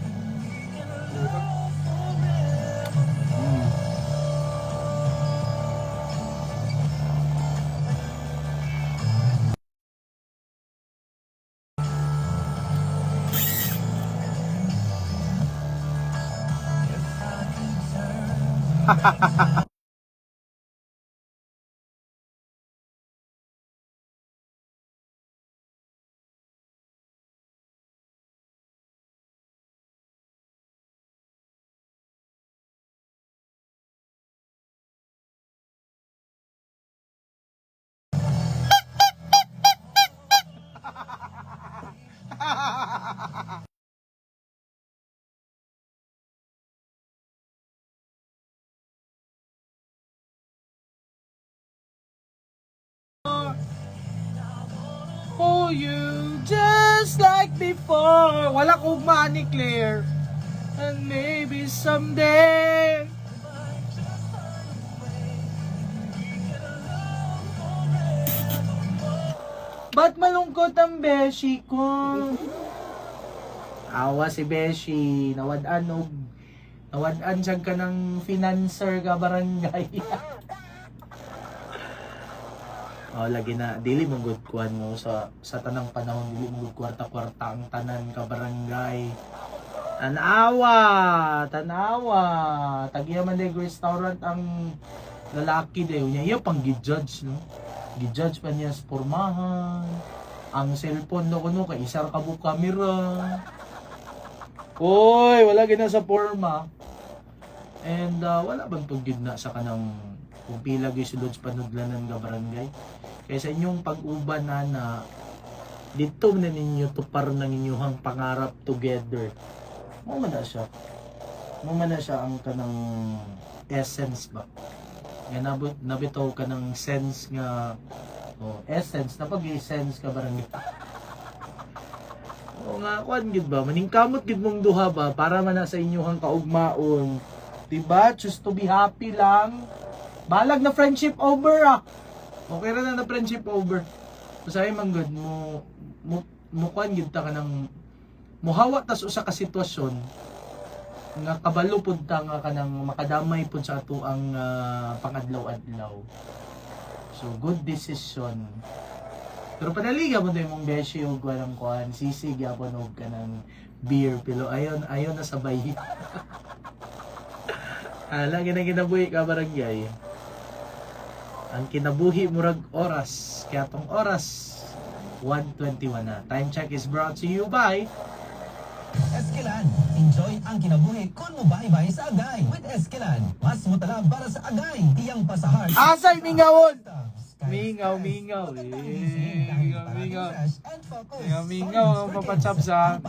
For you just like before. Wala ko ugma ni Claire. And maybe someday. Ba't malungkot ang beshi ko? Awa si beshi. Nawadaan siya ka ng financer ka barangay. Oh, lagi na dili mong good kuan mo sa tanang panahon, dili mong good kwarta-kwarta ang tanan ka barangay. Tanawa. Tagiya man day restaurant ang lalaki day unya iya pang gi-judge no. Gi-judge pa niya sa pormahan. Ang cellphone no kuno kay isar ka bu camera. Oy, wala gina sa porma. And wala bang tugid na sa kanang kung pila gyud sulod sa panudlanan nga barangay. Kaya sa inyong pag-uban na dito na ninyo tupar ng inyong pangarap together. Mo man na siya ang kanang essence ba. Nga nabitaw ka ng sense nga essence na pag-essence ka barangay. O nga kuan gid ba maningkamot gid mong duha ba para man na sa inyong kaugmaon. Diba? Just to be happy lang. Balag na friendship over ah. Okay ra na friendship over. Usahay man good mo kuan gid ta kanang muhawa tas usa ka sitwasyon nga kabalo pud ta nga kanang makadamay pud sa ato ang pangadlaw-adlaw. So good decision. Pero padali gyapon to imong beshi og kanang kuan sisig gyapon og kanang beer pero ayon na sabay. Lagi na kinabuhi ka barangay. Ang kinabuhi murag oras. Kaya tong oras 1:21 na. Time check is brought to you by Esquilan, enjoy ang kinabuhi kung mo bahay-bahay sa Agay. With Esquilan, mas mutala para sa Agay. Iyang pasahar. Asay mingawon! Mingaw. Mingaw. Mingaw. Mingaw ang papatsap sa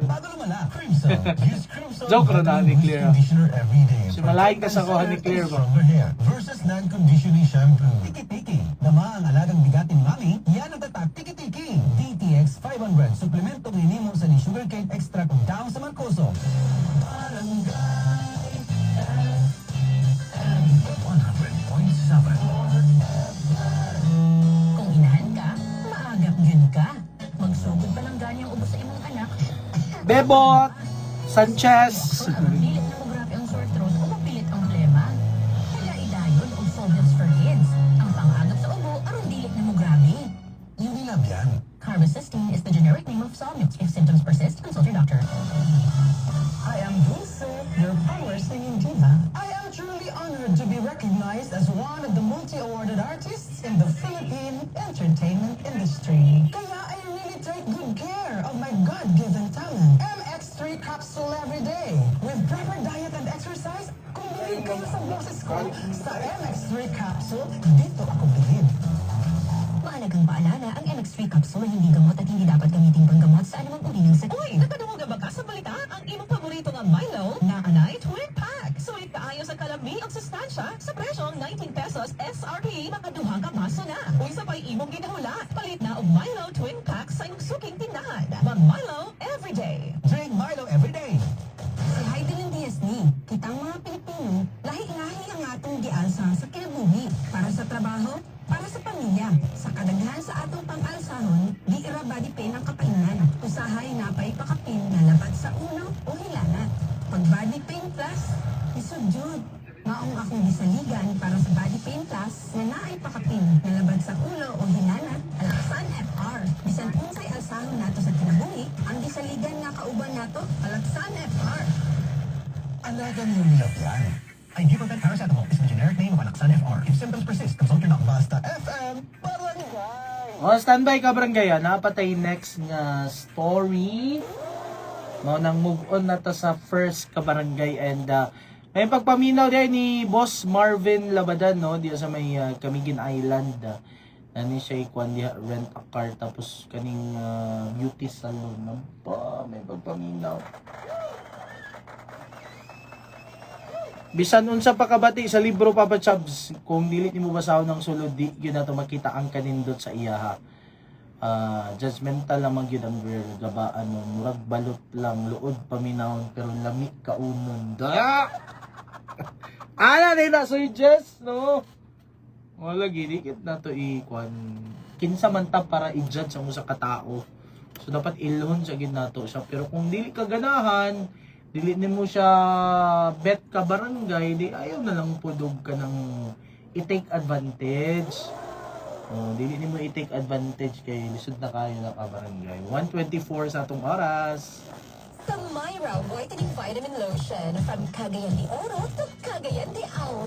Bago lumala, Crimson. Use Crimson. Joke rin na ni Claire. Conditioner every day. Si malaking na sa kuha ni Claire ba? Stronger hair versus non-conditioning shampoo. Tiki-tiki. Dama ang alagang bigatin ni Mami. Yan ang tatak Tiki-tiki. DTX 500. Suplementong hinimo sa ni sugarcane extract daw sa Marcoso. Barangay FM 100.7. Kung inahan ka, maagap yun ka. Magsugod pa ng ganyang ubos sa imong anak. Bebot! Sanchez! Aron dilit na magrabe ang sore throat o mapilit ang plema. Kaya idayon og Solvents for Kids. Ang pang-agap sa ubo aron dilit na magrabe. Yung nilabyan. Carbamazepine is the generic name of Solvents. If symptoms persist, consult your doctor. I am Dulce, your power singing diva. I am truly honored to be recognized as one of the multi-awarded artists in the Philippine entertainment industry. Kaya I really take good care of my God-given talent. MX3 capsule every day. With proper diet and exercise, kung bilib kayo sa boses ko, sa MX3 capsule, dito ako bilib. Mahalagang paalala, ang MX3 capsule ay hindi gamot at hindi dapat gamitin panggamot sa anumang uri ng sakit. Uy, nakadungog ba ka sa balita? Ang imong paborito nga Milo, na anay twin pack. Sulit kaayo sa kalami ang sustansya sa presyong 19 pesos SRP. Makaduhang ka baso na. Uy, sa pa'y imong ginahula. Palit na og Milo twin pack sa iyong suking tindahan. Mag Milo everyday. Drink Milo every day. Si Heidelin Diaz ni, kitang mga Pilipino, lahi-lahi ang atong gialsa sa kinabuhi. Para sa trabaho, para sa pamilya. Sa kadaghan sa atong pang-alsahon, di ira body pain ang kapainan. Usahay na pa'y pakapin na labat sa ulo o hilanat. Pag body pain plus, isudyod. Maong akong gisaligan para sa body pain plus na naay pakapin na labat sa ulo o hilanat, Alaksan FR. Bisan unsay alsahon nato sa kinabuhi, ang gisaligan nga kauban nato, Alaksan FR. Alaga mo nilabyan. Ibuprofen paracetamol is the generic name of Alaksan FR. If symptoms persist, consult your doctor. Basta FM, barangay. O, standby ka barangay. Napatay next nga story. Mao nang move on na ta sa first ka barangay and may pagpaminaw din ni Boss Marvin Labadan no diya sa may Camiguin Island. Nani siya ikuan diha rent a car tapos kaning beauty salon no pa may pagpaminaw. Bisan unsa pa kabati sa libro Papa Chubs, kung dili nimo basahon ng sulod di gyud nato makita ang kanindot sa iya. Judgmental lamang gyud ang girl gabaan mo murag balot lang luod paminawon pero lami kaunon. Da! Ana ni na suggest no. Wala gid dikit na to i-kwan. Kinsa man ta para i-judge ang usa ka tawo. So dapat ilhon sa gid nato siya pero kung dili ka ganahan dili nimo siya bet ka barangay, di ayaw na lang pudog ka ng i-take advantage. Dili nimo i-take advantage kay lisod na kayo na ka barangay. 1:24 sa atong oras. The Myra Whitening Vitamin Lotion from Cagayan de Oro to Cagayan de Auro.